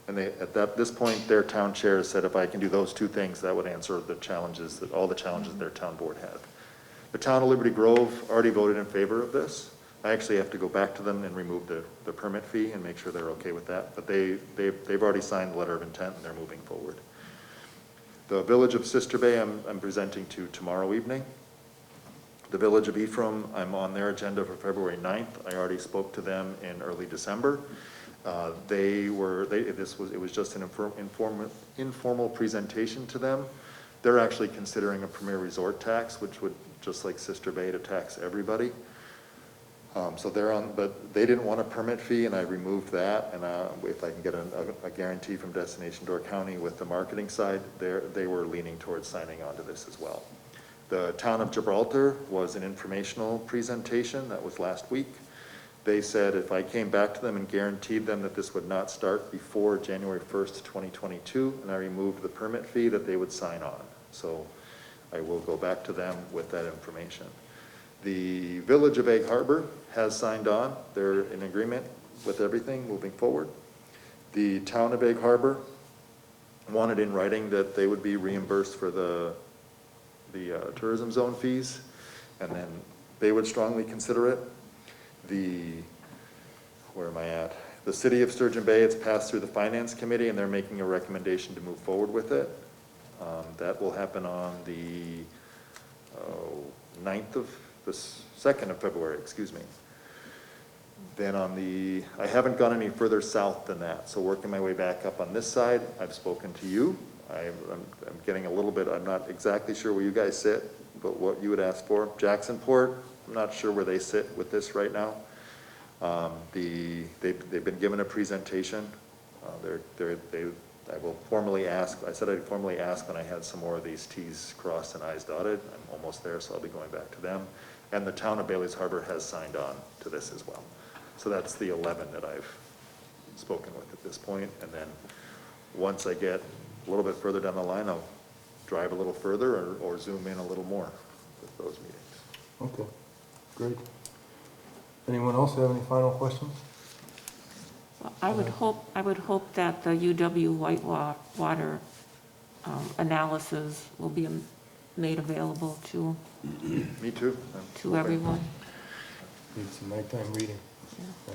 And this point, their town chair said if I can do those two things, that would answer all the challenges their town board had. The town of Liberty Grove already voted in favor of this. I actually have to go back to them and remove the permit fee and make sure they're okay with that. But they've already signed the letter of intent and they're moving forward. The Village of Sister Bay I'm presenting to tomorrow evening. The Village of Ephraim, I'm on their agenda for February 9th. I already spoke to them in early December. It was just an informal presentation to them. They're actually considering a premier resort tax, which would, just like Sister Bay, to tax everybody. So but they didn't want a permit fee, and I removed that. And if I can get a guarantee from Destination Door County with the marketing side, they were leaning towards signing on to this as well. The town of Gibraltar was an informational presentation. That was last week. They said if I came back to them and guaranteed them that this would not start before January 1st, 2022, and I removed the permit fee, that they would sign on. So I will go back to them with that information. The Village of Egg Harbor has signed on. They're in agreement with everything moving forward. The town of Egg Harbor wanted in writing that they would be reimbursed for the tourism zone fees, and then they would strongly consider it. Where am I at? The city of Sturgeon Bay, it's passed through the finance committee, and they're making a recommendation to move forward with it. That will happen on the 2nd of February, excuse me. Then I haven't gone any further south than that, so working my way back up on this side, I've spoken to you. I'm getting a little bit, I'm not exactly sure where you guys sit, but what you would ask for. Jacksonport, I'm not sure where they sit with this right now. They've been given a presentation. I will formally ask, I said I'd formally ask when I had some more of these Ts crossed and Is dotted. I'm almost there, so I'll be going back to them. And the town of Baileys Harbor has signed on to this as well. So that's the 11 that I've spoken with at this point. And then once I get a little bit further down the line, I'll drive a little further or zoom in a little more with those meetings. Okay, great. Anyone else have any final questions? Well, I would hope that the UW Whitewater analysis will be made available to Me too. everyone. Need some nighttime reading. Yeah.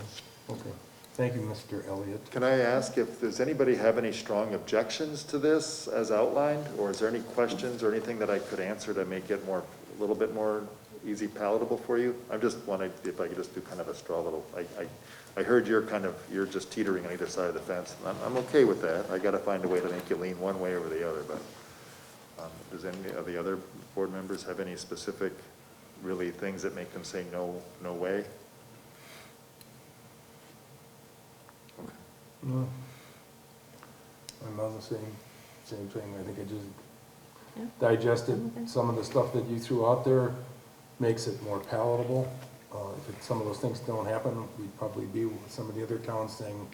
Okay, thank you, Mr. Elliott. Can I ask if does anybody have any strong objections to this as outlined? Or is there any questions or anything that I could answer to make it a little bit more easy palatable for you? I just wanted, if I could just do kind of a straw little, I heard you're just teetering on either side of the fence. I'm okay with that. I gotta find a way to make you lean one way or the other, but does any of the other board members have any specific, really, things that make them say no way? No. I'm on the same thing. I think I just Yeah. digested Okay. some of the stuff that you threw out there, makes it more palatable. Some of those things don't happen, we'd probably be with some of the other towns saying,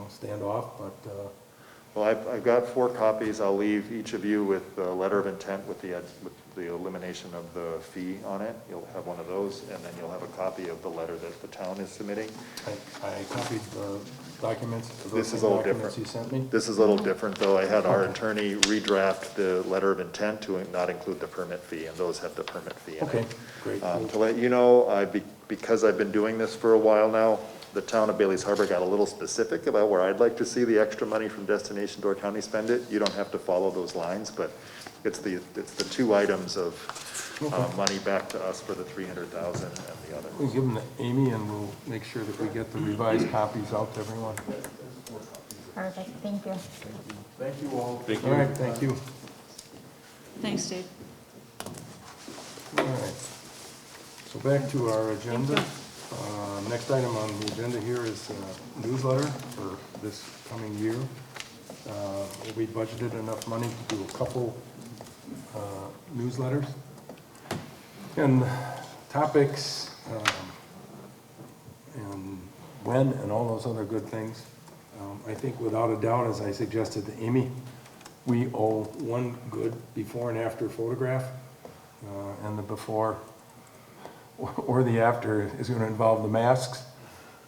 stand off, but, Well, I've got 4 copies. I'll leave each of you with a letter of intent with the elimination of the fee on it. You'll have one of those, and then you'll have a copy of the letter that the town is submitting. I copied the documents. This is a little documents different. you sent me. This is a little different, though. I had our attorney redraft the letter of intent to not include the permit fee, and those have the permit fee in it. Okay, great. To let you know, because I've been doing this for a while now, the town of Baileys Harbor got a little specific about where I'd like to see the extra money from Destination Door County spend it. You don't have to follow those lines, but it's the 2 items of money back to us for the 300,000 and the other. We'll give them to Amy, and we'll make sure that we get the revised copies out to everyone. Perfect, thank you. Thank you all. Thank All you. right, thank you. Thanks, Dave. All right. So back to our agenda. Next item on the agenda here is a newsletter for this coming year. We budgeted enough money to do a couple newsletters. And topics and when and all those other good things. I think without a doubt, as I suggested to Amy, we owe one good before and after photograph. And the before or the after is going to involve the masks,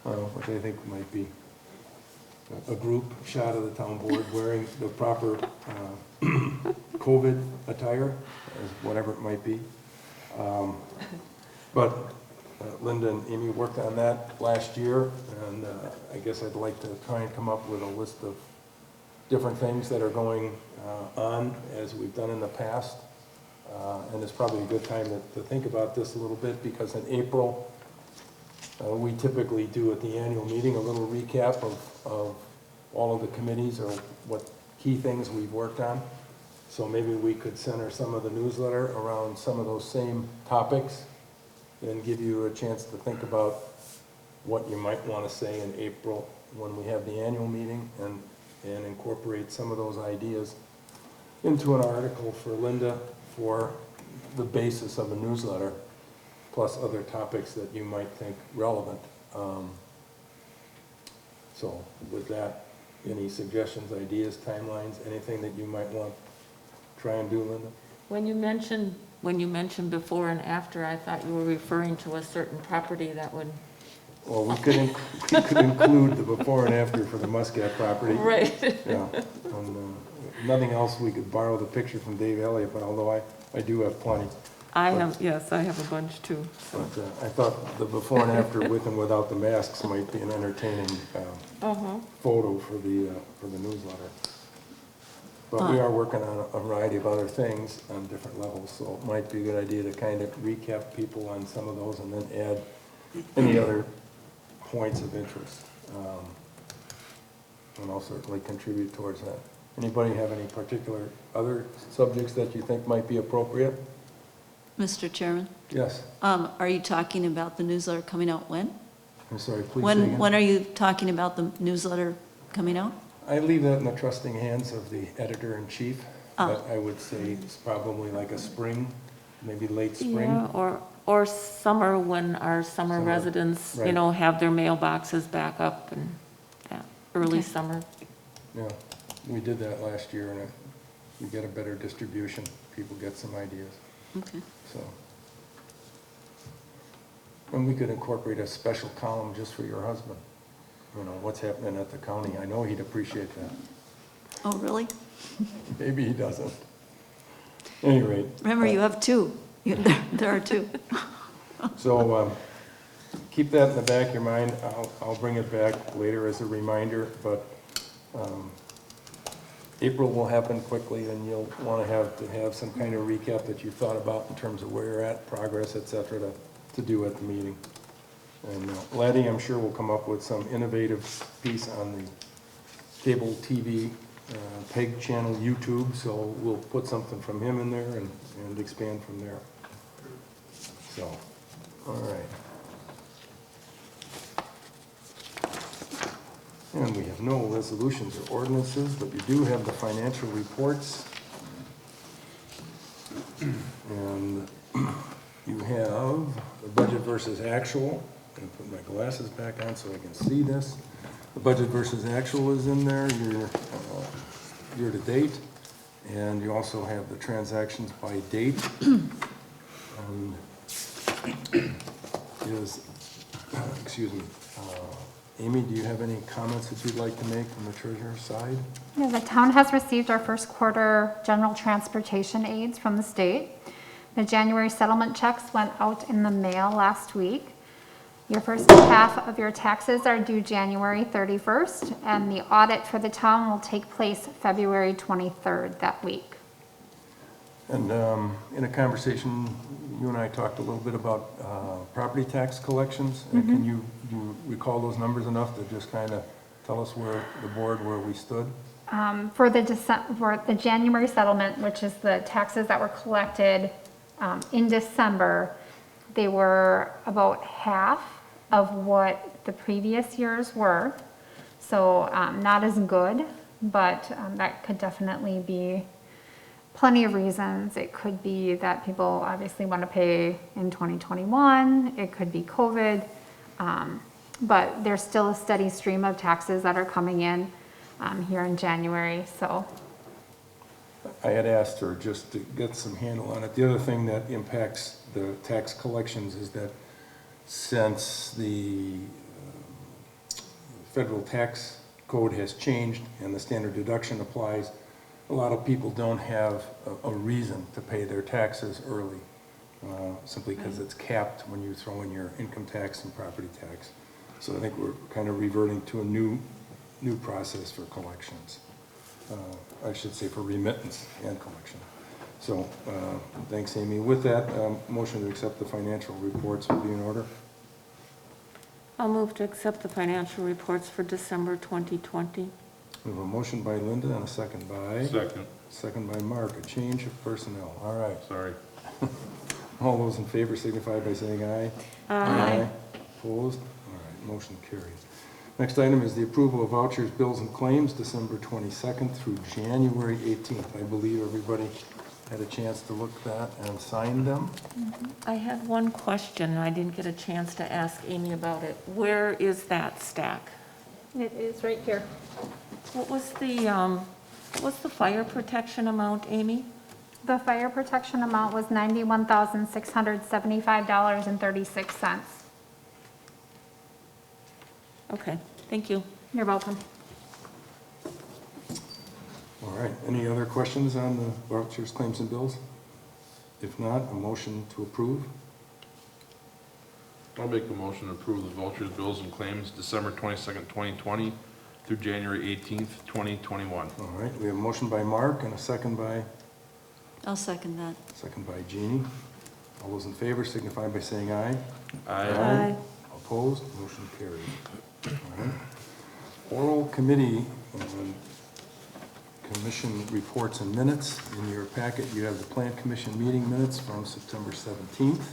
which I think might be a group shot of the town board wearing the proper COVID attire, whatever it might be. But Linda and Amy worked on that last year, and I guess I'd like to try and come up with a list of different things that are going on as we've done in the past. And it's probably a good time to think about this a little bit, because in April, we typically do at the annual meeting a little recap of all of the committees or what key things we've worked on. So maybe we could center some of the newsletter around some of those same topics and give you a chance to think about what you might want to say in April when we have the annual meeting, and incorporate some of those ideas into an article for Linda for the basis of a newsletter, plus other topics that you might think relevant. So with that, any suggestions, ideas, timelines, anything that you might want to try and do, Linda? When you mentioned before and after, I thought you were referring to a certain property that would. Well, we could include the before and after for the Muscat property. Right. Yeah, and nothing else, we could borrow the picture from Dave Eliot, but although I do have plenty. Yes, I have a bunch too. But I thought the before and after with and without the masks might be an entertaining photo for the newsletter. But we are working on a variety of other things on different levels, so it might be a good idea to kind of recap people on some of those and then add any other points of interest. And I'll certainly contribute towards that. Anybody have any particular other subjects that you think might be appropriate? Mr. Chairman, Yes, are you talking about the newsletter coming out when? I'm sorry, please say again. When are you talking about the newsletter coming out? I leave that in the trusting hands of the editor-in-chief, Ah. but I would say it's probably like a spring, maybe late spring. Yeah, or summer, when our summer Summer, residents, you right. know, have their mailboxes back up, and, yeah, early Okay. summer. Yeah, we did that last year, and we get a better distribution. People get some ideas, Okay. so. And we could incorporate a special column just for your husband. You know, what's happening at the county. I know he'd appreciate that. Oh, really? Maybe he doesn't. At any rate. Remember, you have two. There are two. So, keep that in the back of your mind. I'll bring it back later as a reminder, but, April will happen quickly, and you'll want to have some kind of recap that you thought about in terms of where you're at, progress, et cetera, to do at the meeting. And Laddie, I'm sure, will come up with some innovative piece on the cable TV, PEG channel YouTube, so we'll put something from him in there and expand from there. So, all right. And we have no resolutions or ordinances, but you do have the financial reports. And you have the budget versus actual. I'm gonna put my glasses back on so I can see this. The budget versus actual is in there, your year to date. And you also have the transactions by date. And is, excuse me, Amy, do you have any comments that you'd like to make from the treasurer's side? Yeah, the town has received our first quarter general transportation aids from the state. The January settlement checks went out in the mail last week. Your first half of your taxes are due January 31st, and the audit for the town will take place February 23rd that week. And in a conversation, you and I talked a little bit about property tax collections. And can you recall those numbers enough to just kind of tell us where we stood? For the January settlement, which is the taxes that were collected in December, they were about half of what the previous years were. So not as good, but that could definitely be plenty of reasons. It could be that people obviously want to pay in 2021. It could be COVID. But there's still a steady stream of taxes that are coming in here in January, so. I had asked her just to get some handle on it. The other thing that impacts the tax collections is that since the federal tax code has changed and the standard deduction applies, a lot of people don't have a reason to pay their taxes early, simply because it's capped when you throw in your income tax and property tax. So I think we're kind of reverting to a new process for collections. I should say for remittance and collection. So, thanks, Amy. With that, motion to accept the financial reports would be in order. I'll move to accept the financial reports for December 2020. We have a motion by Linda and a second by? Second by Mark. A change of personnel. All right. Sorry. All those in favor signify by saying aye. Aye. Opposed? All right, motion carries. Next item is the approval of vouchers, bills, and claims, December 22nd through January 18th. I believe everybody had a chance to look at that and sign them. I had one question, I didn't get a chance to ask Amy about it. Where is that stack? It is right here. What was the fire protection amount, Amy? The fire protection amount was $91,675.36. Okay, thank you. You're welcome. All right, any other questions on the vouchers, claims, and bills? If not, a motion to approve. I'll make a motion to approve the vouchers, bills, and claims December 22nd, 2020 through January 18th, 2021. All right, we have a motion by Mark and a second by I'll second that. Jeannie. All those in favor signify by saying aye. Aye. Opposed, motion carried. All right. Oral committee, commission reports and minutes. In your packet, you have the Plant Commission meeting minutes from September 17th.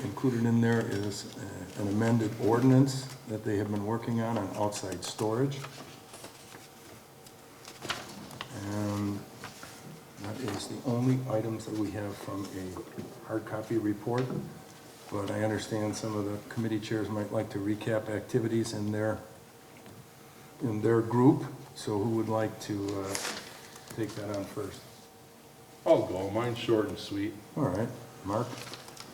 Included in there is an amended ordinance that they have been working on outside storage. And that is the only items that we have from a hard copy report. But I understand some of the committee chairs might like to recap activities in their group. So who would like to take that on first? I'll go, mine's short and sweet. All right, Mark?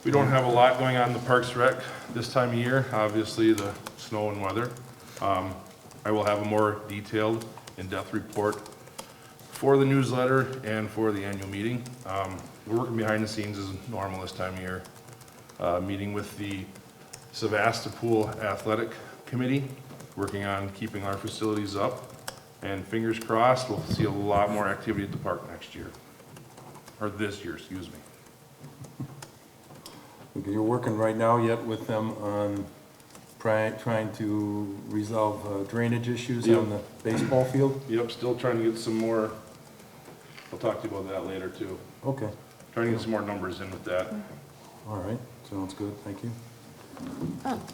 We don't have a lot going on in the Parks Rec this time of year, obviously the snow and weather. I will have a more detailed, in-depth report for the newsletter and for the annual meeting. We're working behind the scenes as normal this time of year. Meeting with the Sevastopol Athletic Committee, working on keeping our facilities up. And fingers crossed, we'll see a lot more activity at the park next year. Or this year, excuse me. Okay, you're working right now yet with them on trying to resolve drainage issues on the baseball field? Yep, still trying to get some more, I'll talk to you about that later too. Okay, Trying to get some more numbers in with that. all right, sounds good, thank you.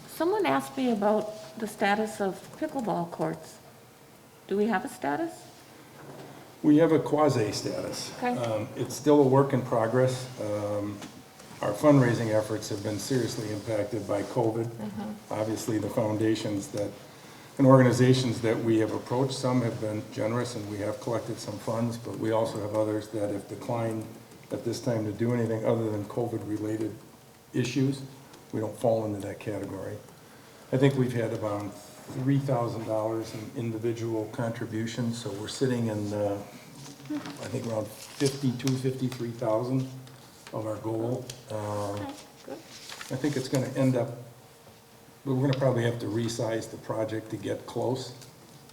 Someone asked me about the status of pickleball courts. Do we have a status? We have a quasi status. Okay. It's still a work in progress. Our fundraising efforts have been seriously impacted by COVID. Obviously, the foundations that, and organizations that we have approached, some have been generous and we have collected some funds, but we also have others that have declined at this time to do anything other than COVID-related issues. We don't fall into that category. I think we've had about $3,000 in individual contributions, so we're sitting in, I think around 53,000 of our goal. Good. I think it's gonna end up, we're gonna probably have to resize the project to get close.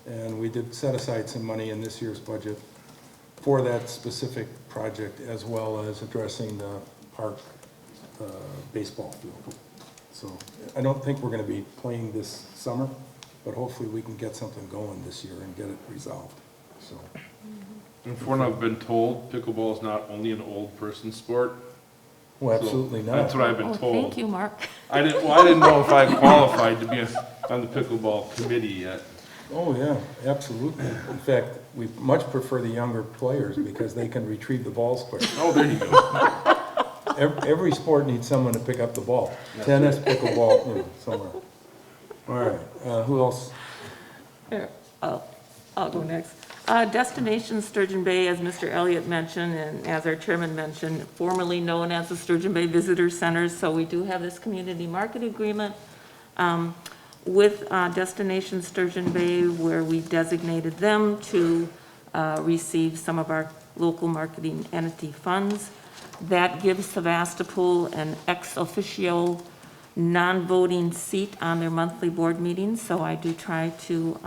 And we did set aside some money in this year's budget for that specific project, as well as addressing the park baseball field. So I don't think we're gonna be playing this summer, but hopefully we can get something going this year and get it resolved, so. And from what I've been told, pickleball is not only an old person sport. Well, So absolutely not. That's what I've Oh, been told. thank you, Mark. I didn't know if I qualified to be on the pickleball committee yet. Oh, yeah, absolutely. In fact, we much prefer the younger players because they can retrieve the balls quick. Oh, there you go. Every sport needs someone to pick up the ball. Tennis, pickleball, you know, somewhere. All right, who else? Here, I'll go next. Destination Sturgeon Bay, as Mr. Elliott mentioned, and as our chairman mentioned, formerly known as the Sturgeon Bay Visitor Center. So we do have this community market agreement with Destination Sturgeon Bay, where we designated them to receive some of our local marketing entity funds. That gives Sevastopol an ex officio non-voting seat on their monthly board meetings, so I do try to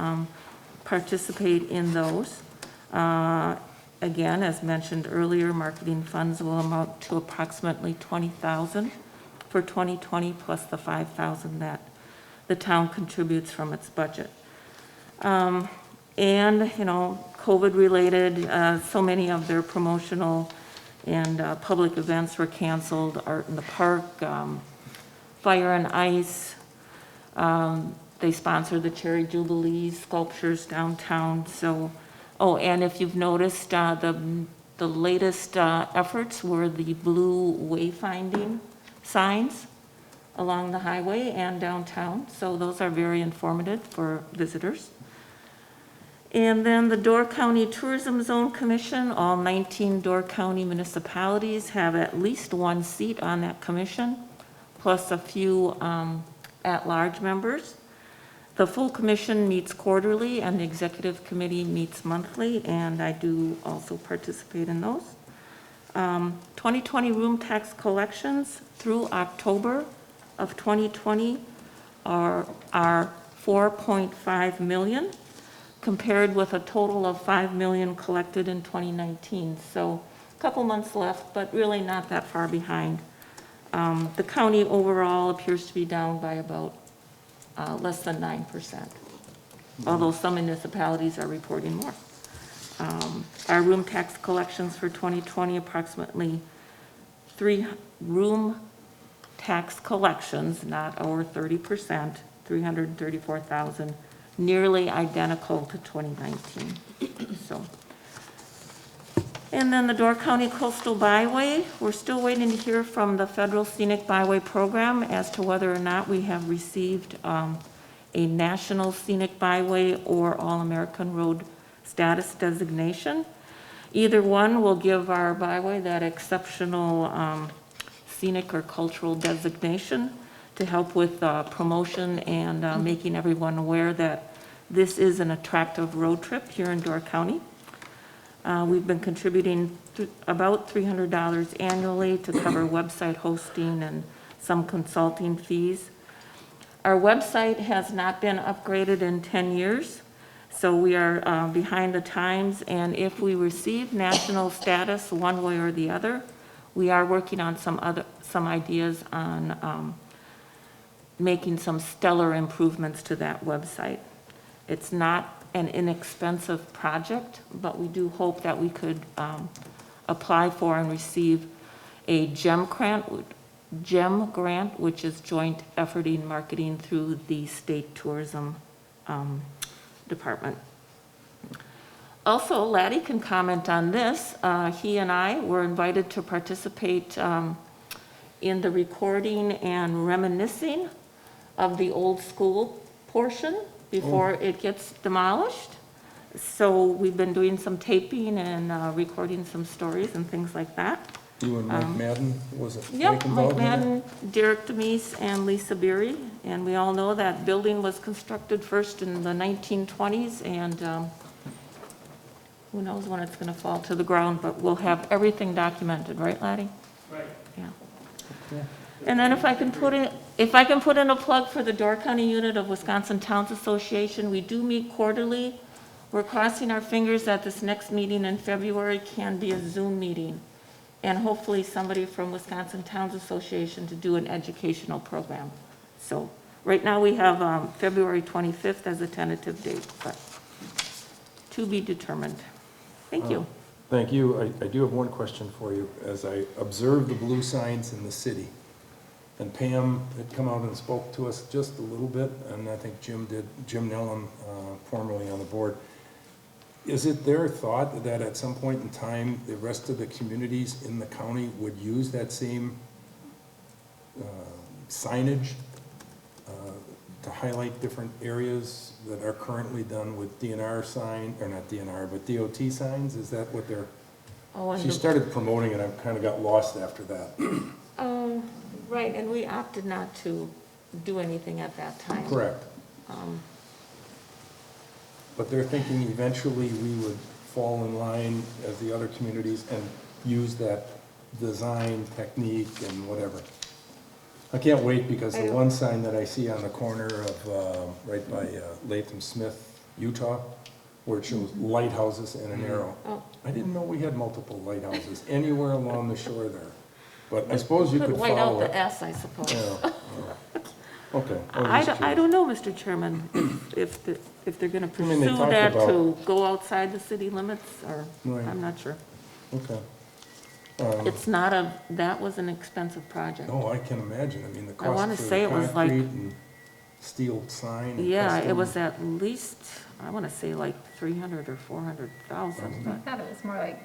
participate in those. Again, as mentioned earlier, marketing funds will amount to approximately $20,000 for 2020, plus the $5,000 that the town contributes from its budget. And, you know, COVID-related, so many of their promotional and public events were canceled. Art in the Park, Fire and Ice. They sponsor the Cherry Jubilee sculptures downtown. So, oh, and if you've noticed, the latest efforts were the blue wayfinding signs along the highway and downtown. So those are very informative for visitors. And then the Door County Tourism Zone Commission, all 19 Door County municipalities have at least one seat on that commission, plus a few at-large members. The full commission meets quarterly and the executive committee meets monthly, and I do also participate in those. 2020 room tax collections through October of 2020 are 4.5 million, compared with a total of 5 million collected in 2019. So a couple months left, but really not that far behind. The county overall appears to be down by about less than 9%, although some municipalities are reporting more. Our room tax collections for 2020, approximately room tax collections, not over 30%, 334,000, nearly identical to 2019. So, and then the Door County Coastal Byway, we're still waiting to hear from the Federal Scenic Byway Program as to whether or not we have received a National Scenic Byway or All-American Road status designation. Either one will give our byway that exceptional scenic or cultural designation to help with promotion and making everyone aware that this is an attractive road trip here in Door County. We've been contributing about $300 annually to cover website hosting and some consulting fees. Our website has not been upgraded in 10 years, so we are behind the times, and if we receive national status one way or the other, we are working on some ideas on making some stellar improvements to that website. It's not an inexpensive project, but we do hope that we could apply for and receive a GEM grant, which is Joint Efforting Marketing through the State Tourism Department. Also, Laddie can comment on this. He and I were invited to participate in the recording and reminiscing of the old school portion before it gets demolished. So we've been doing some taping and recording some stories and things like that. You and Mike Madden, was it? Yep, Mike involved in that? Madden, Derek Demise, and Lisa Beery. And we all know that building was constructed first in the 1920s, and who knows when it's going to fall to the ground, but we'll have everything documented, right, Laddie? Right. Yeah. And then if I can put in a plug for the Door County unit of Wisconsin Towns Association, we do meet quarterly. We're crossing our fingers that this next meeting in February can be a Zoom meeting, and hopefully somebody from Wisconsin Towns Association to do an educational program. So right now we have February 25th as a tentative date, but to be determined. Thank you. Thank you. I do have one question for you. As I observe the blue signs in the city, and Pam had come out and spoke to us just a little bit, and I think Jim Nellum, formerly on the board. Is it their thought that at some point in time, the rest of the communities in the county would use that same signage to highlight different areas that are currently done with DNR sign, or not DNR, but DOT signs? Is that what they're, she started promoting it, I kind of got lost after that. Right, and we opted not to do anything at that time. Correct. But they're thinking eventually we would fall in line as the other communities and use that design technique and whatever. I can't wait, because the one sign that I see on the corner of, right by Latham Smith, Utah, where it shows lighthouses and an arrow. Oh. I didn't know we had multiple lighthouses anywhere along the shore there. But I suppose you could white out follow the it. S, I suppose. Yeah, yeah. Okay. I don't know, Mr. Chairman, if they're going to I mean, they pursue talked that about- to go outside the city limits, or, Right. I'm not sure. Okay. It's not that was an expensive project. Oh, I can imagine. I mean, the I wanna cost for say the it was like- concrete and steel sign. and Yeah, it custom- was at least, I want to say like 300 or 400,000, I but, thought it was more like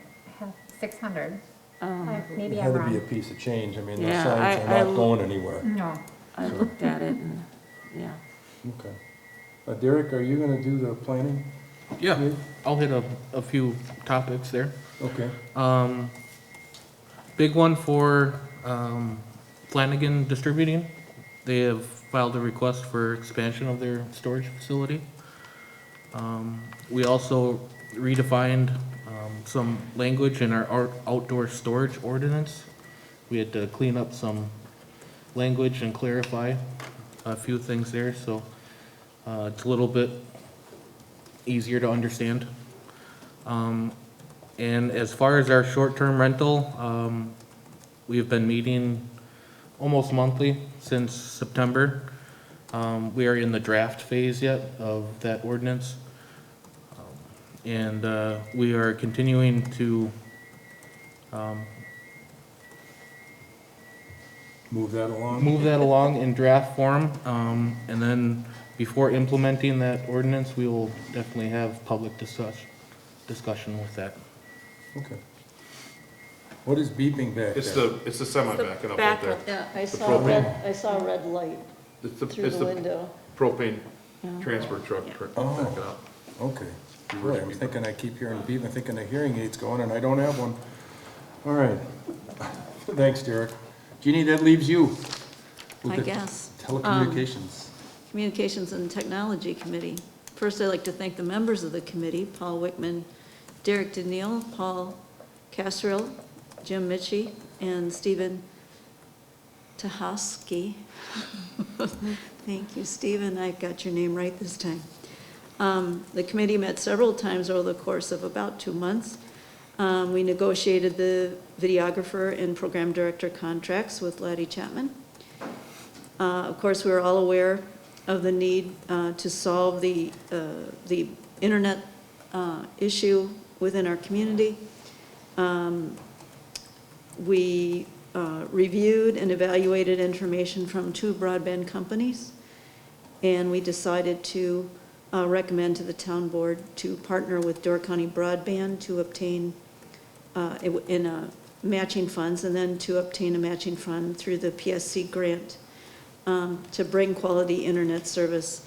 600. Maybe It I'm had to be a wrong. piece of change. I mean, those Yeah, signs are I not going anywhere. No. I looked at it and, yeah. Okay. Derek, are you gonna do the planning? Yeah, committee? I'll hit a few topics there. Okay. Big one for Flanagan Distributing. They have filed a request for expansion of their storage facility. We also redefined some language in our outdoor storage ordinance. We had to clean up some language and clarify a few things there, so it's a little bit easier to understand. And as far as our short-term rental, we've been meeting almost monthly since September. We are in the draft phase yet of that ordinance. And we are continuing to Move that along? move that along in draft form. And then before implementing that ordinance, we will definitely have public discussion with that. Okay. What is beeping back It's there? the semi backing up right backup. there. Yeah, propane. I saw a red light It's through the window. propane Yeah. transfer truck Oh. backing up. Okay. Boy, I'm thinking, I keep hearing beep, I'm thinking of hearing aids going, and I don't have one. All right. Thanks, Derek. Jeannie, that leaves you. with I the guess. Telecommunications. Communications and Technology Committee. First, I'd like to thank the members of the committee, Paul Wickman, Derek Daniil, Paul Casserell, Jim Mitchie, and Stephen Tahosky. Thank you, Stephen, I got your name right this time. The committee met several times over the course of about 2 months. We negotiated the videographer and program director contracts with Laddie Chapman. Of course, we were all aware of the need to solve the internet issue within our community. We reviewed and evaluated information from 2 broadband companies, and we decided to recommend to the town board to partner with Door County Broadband to obtain matching funds, and then to obtain a matching fund through the PSC grant to bring quality internet service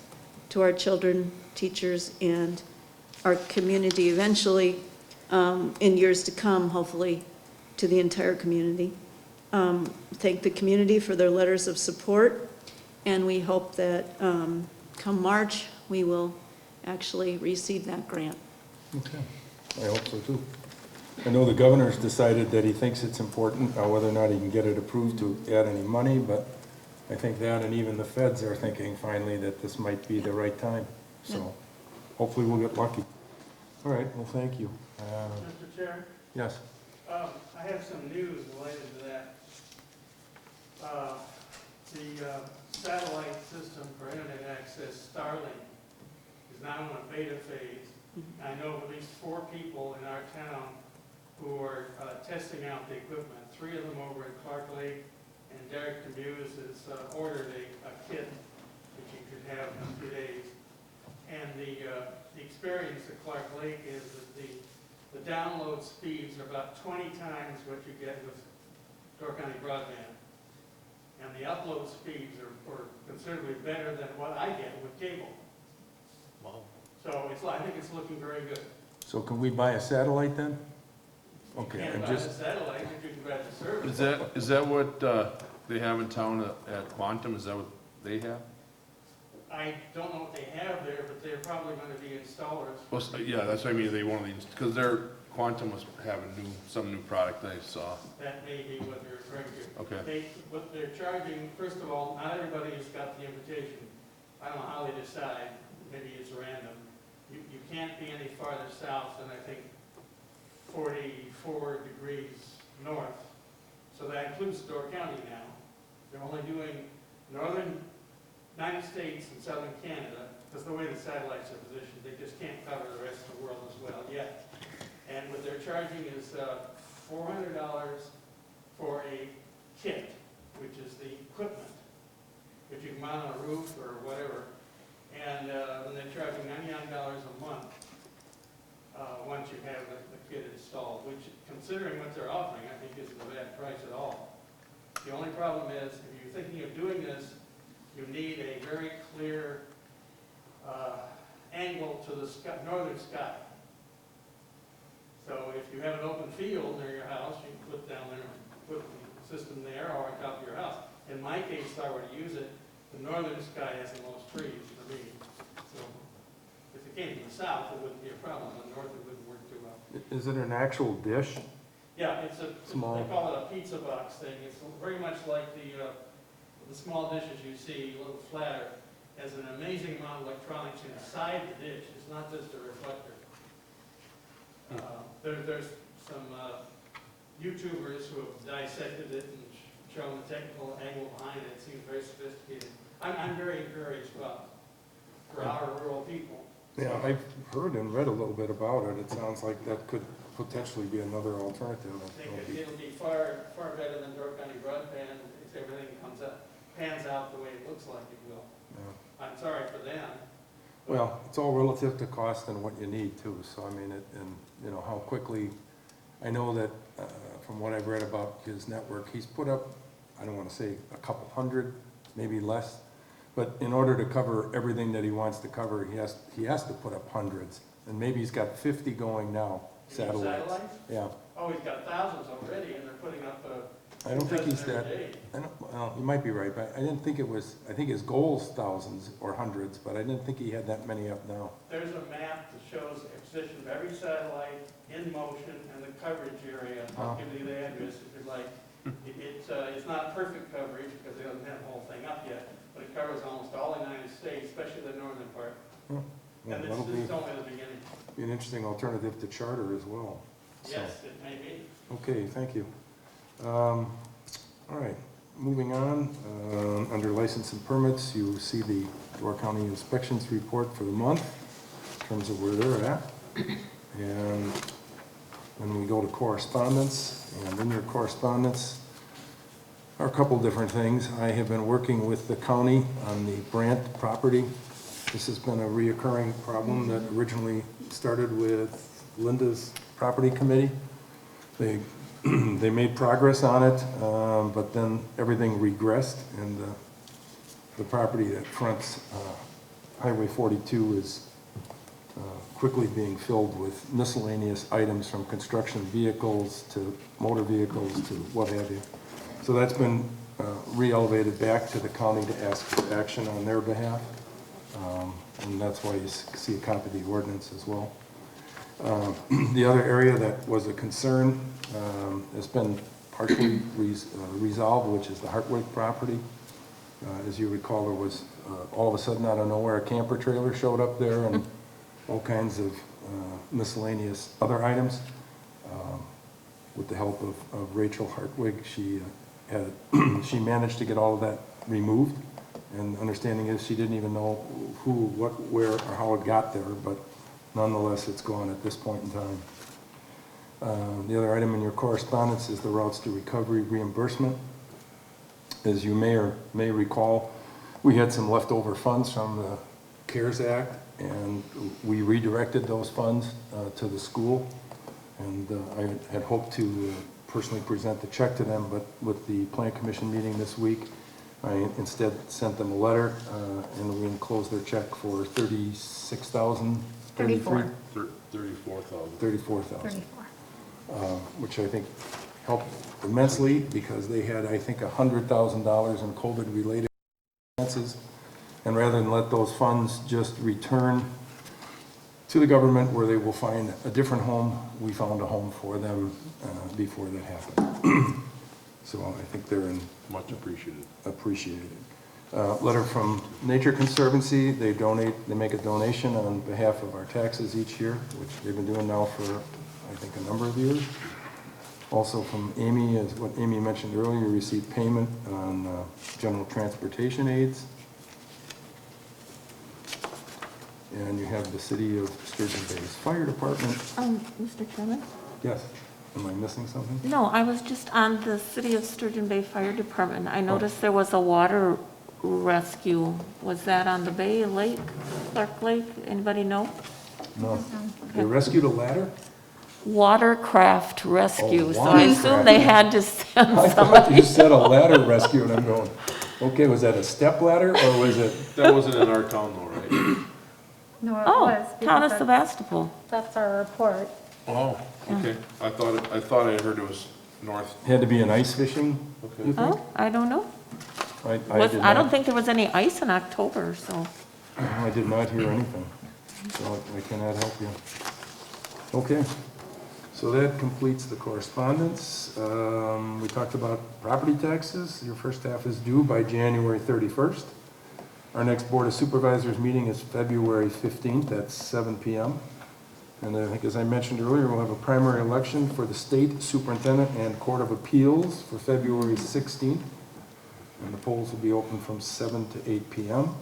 to our children, teachers, and our community eventually, in years to come, hopefully, to the entire community. Thank the community for their letters of support, and we hope that come March, we will actually receive that grant. Okay. I hope so, too. I know the governor's decided that he thinks it's important, whether or not he can get it approved to add any money, but I think that, and even the feds are thinking finally that this might be the right time. So hopefully we'll get lucky. All right, well, thank you. Mr. Chair, Yes. I have some news related to that. The satellite system for internet access, Starlink, is now in a beta phase. I know of at least 4 people in our town who are testing out the equipment. 3 of them over at Clark Lake, and Derek Demuse has ordered a kit that you could have in a few days. And the experience at Clark Lake is that the download speeds are about 20 times what you get with Door County Broadband. And the upload speeds are considerably better than what I get with cable. Wow. So I think it's looking very good. So can we buy a satellite then? You Okay, can't I'm buy just, the satellite, but you can buy the service. Is that what they have in town at Quantum? Is that what they have? I don't know what they have there, but they're probably going to be installers. Well, yeah, that's what I mean, they one of these, because their Quantum was having some new product I saw. That may be what they're referring to. Okay. What they're charging, first of all, not everybody has got the invitation. I don't know how they decide, maybe it's random. You can't be any farther south than, I think, 44 degrees north. So that includes Door County now. They're only doing northern United States and southern Canada, because the way the satellites are positioned, they just can't cover the rest of the world as well yet. And what they're charging is $400 for a kit, which is the equipment, which you can mount on a roof or whatever. And then they're charging $99 a month once you have the kit installed, which, considering what they're offering, I think isn't a bad price at all. The only problem is, if you're thinking of doing this, you need a very clear angle to the sky, northern sky. So if you have an open field near your house, you can put down there, put the system there or on top of your house. In my case, if I were to use it, the northern sky has the most trees for me. So if it came from the south, it wouldn't be a problem. The north, it wouldn't work too well. is it an actual dish? Yeah, it's Small. they call it a pizza box thing. It's very much like the the small dishes you see, a little flatter, has an amazing amount of electronics inside the dish. It's not just a reflector. There's some YouTubers who have dissected it and shown the technical angle behind it. It seems very sophisticated. I'm very encouraged for our rural people. Yeah, I've heard and read a little bit about it. It sounds like that could potentially be another alternative. I think it'll be far better than Door County Broadband if everything pans out the way it looks like it will. Yeah. I'm sorry for them. Well, it's all relative to cost and what you need too, so I mean, and you know, how quickly, I know that, from what I've read about his network, he's put up, I don't wanna say a couple hundred, maybe less, but in order to cover everything that he wants to cover, he has to put up hundreds, and maybe he's got 50 going now, satellites. Satellites? Yeah, Oh, he's got thousands already, and they're putting up I don't think he's every that, day. well, you might be right, but I didn't think it was, I think his goal's thousands or hundreds, but I didn't think he had that many up now. There's a map that shows the position of every satellite in motion and the coverage area. I'll give you the address if you'd like. It's not perfect coverage because they don't have the whole thing up yet, but it covers almost all the United States, especially the northern part. Well, And that'll this is only the beginning. be an interesting alternative to charter as well. So, Yes, it may be. okay, thank you. All right, moving on, under license and permits, you see the Door County inspections report for the month in terms of where they're at. And when we go to correspondence, and in your correspondence are a couple different things. I have been working with the county on the Brandt property. This has been a reoccurring problem that originally started with Linda's property committee. They made progress on it, but then everything regressed, and the property that fronts Highway 42 is quickly being filled with miscellaneous items from construction vehicles to motor vehicles to what have you. So that's been re-elevated back to the county to ask for action on their behalf, and that's why you see a copy of the ordinance as well. The other area that was a concern has been partially resolved, which is the Hartwick property. As you recall, there was all of a sudden out of nowhere a camper trailer showed up there and all kinds of miscellaneous other items. With the help of Rachel Hartwig, she managed to get all of that removed. And the understanding is she didn't even know who, what, where, or how it got there, but nonetheless, it's gone at this point in time. The other item in your correspondence is the routes to recovery reimbursement. As you may recall, we had some leftover funds from the CARES Act, and we redirected those funds to the school. And I had hoped to personally present the check to them, but with the Plan Commission meeting this week, I instead sent them a letter, and we enclosed their check for $36,000. 34. 34,000. 34,000. Which I think helped immensely because they had, I think, $100,000 in COVID-related expenses. And rather than let those funds just return to the government where they will find a different home, we found a home for them before that happened. So I think they're Much appreciated. appreciated. Letter from Nature Conservancy, they make a donation on behalf of our taxes each year, which they've been doing now for, I think, a number of years. Also from Amy, as what Amy mentioned earlier, you received payment on general transportation aids. And you have the City of Sturgeon Bay's Fire Department. Mr. Chairman? Yes, am I missing something? No, I was just on the City of Sturgeon Bay Fire Department. I noticed there was a water rescue. Was that on the Bay Lake, Clark Lake? Anybody know? No. They rescued a ladder? Watercraft rescue, Oh, so I assume they had to send I thought somebody. you said a ladder rescue, and I'm going, okay, was that a step ladder, or was it? That wasn't in our town though, right? No, it Oh, was. Town of because Sevastopol. That's our report. Oh, okay. I thought I heard it was north. Had to be an ice fishing, you think? Oh, I don't know. I did I don't not, think there was any ice in October, so. I did not hear anything, so I cannot help you. Okay, So that completes the correspondence. We talked about property taxes. Your first half is due by January 31st. Our next Board of Supervisors meeting is February 15th at 7 p.m. And I think, as I mentioned earlier, we'll have a primary election for the State Superintendent and Court of Appeals for February 16th. And the polls will be open from 7 to 8 p.m.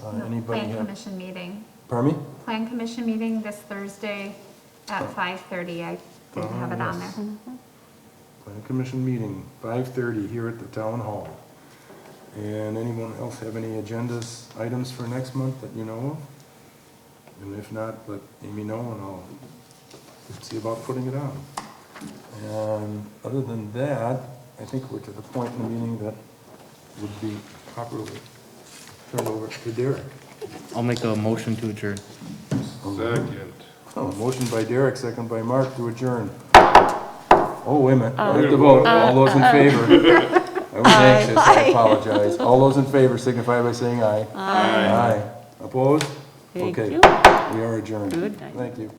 Anybody Plan have? Commission meeting. Pardon me? Plan Commission meeting this Thursday at 5:30. I didn't have it on yes. there. Plan Commission meeting, 5:30 here at the Town Hall. And anyone else have any agendas, items for next month that you know of? And if not, let Amy know and I'll see about putting it on. And other than that, I think we're to the point in the meeting that would be properly turned over to Derek. I'll make a motion to adjourn. Second. Oh, motion by Derek, second by Mark to adjourn. Oh, wait a minute, I have to vote. All those in favor? I was anxious, I apologize. All those in favor signify by saying aye. Aye. Opposed? Thank Okay. you. We are adjourned. Good night. Thank you.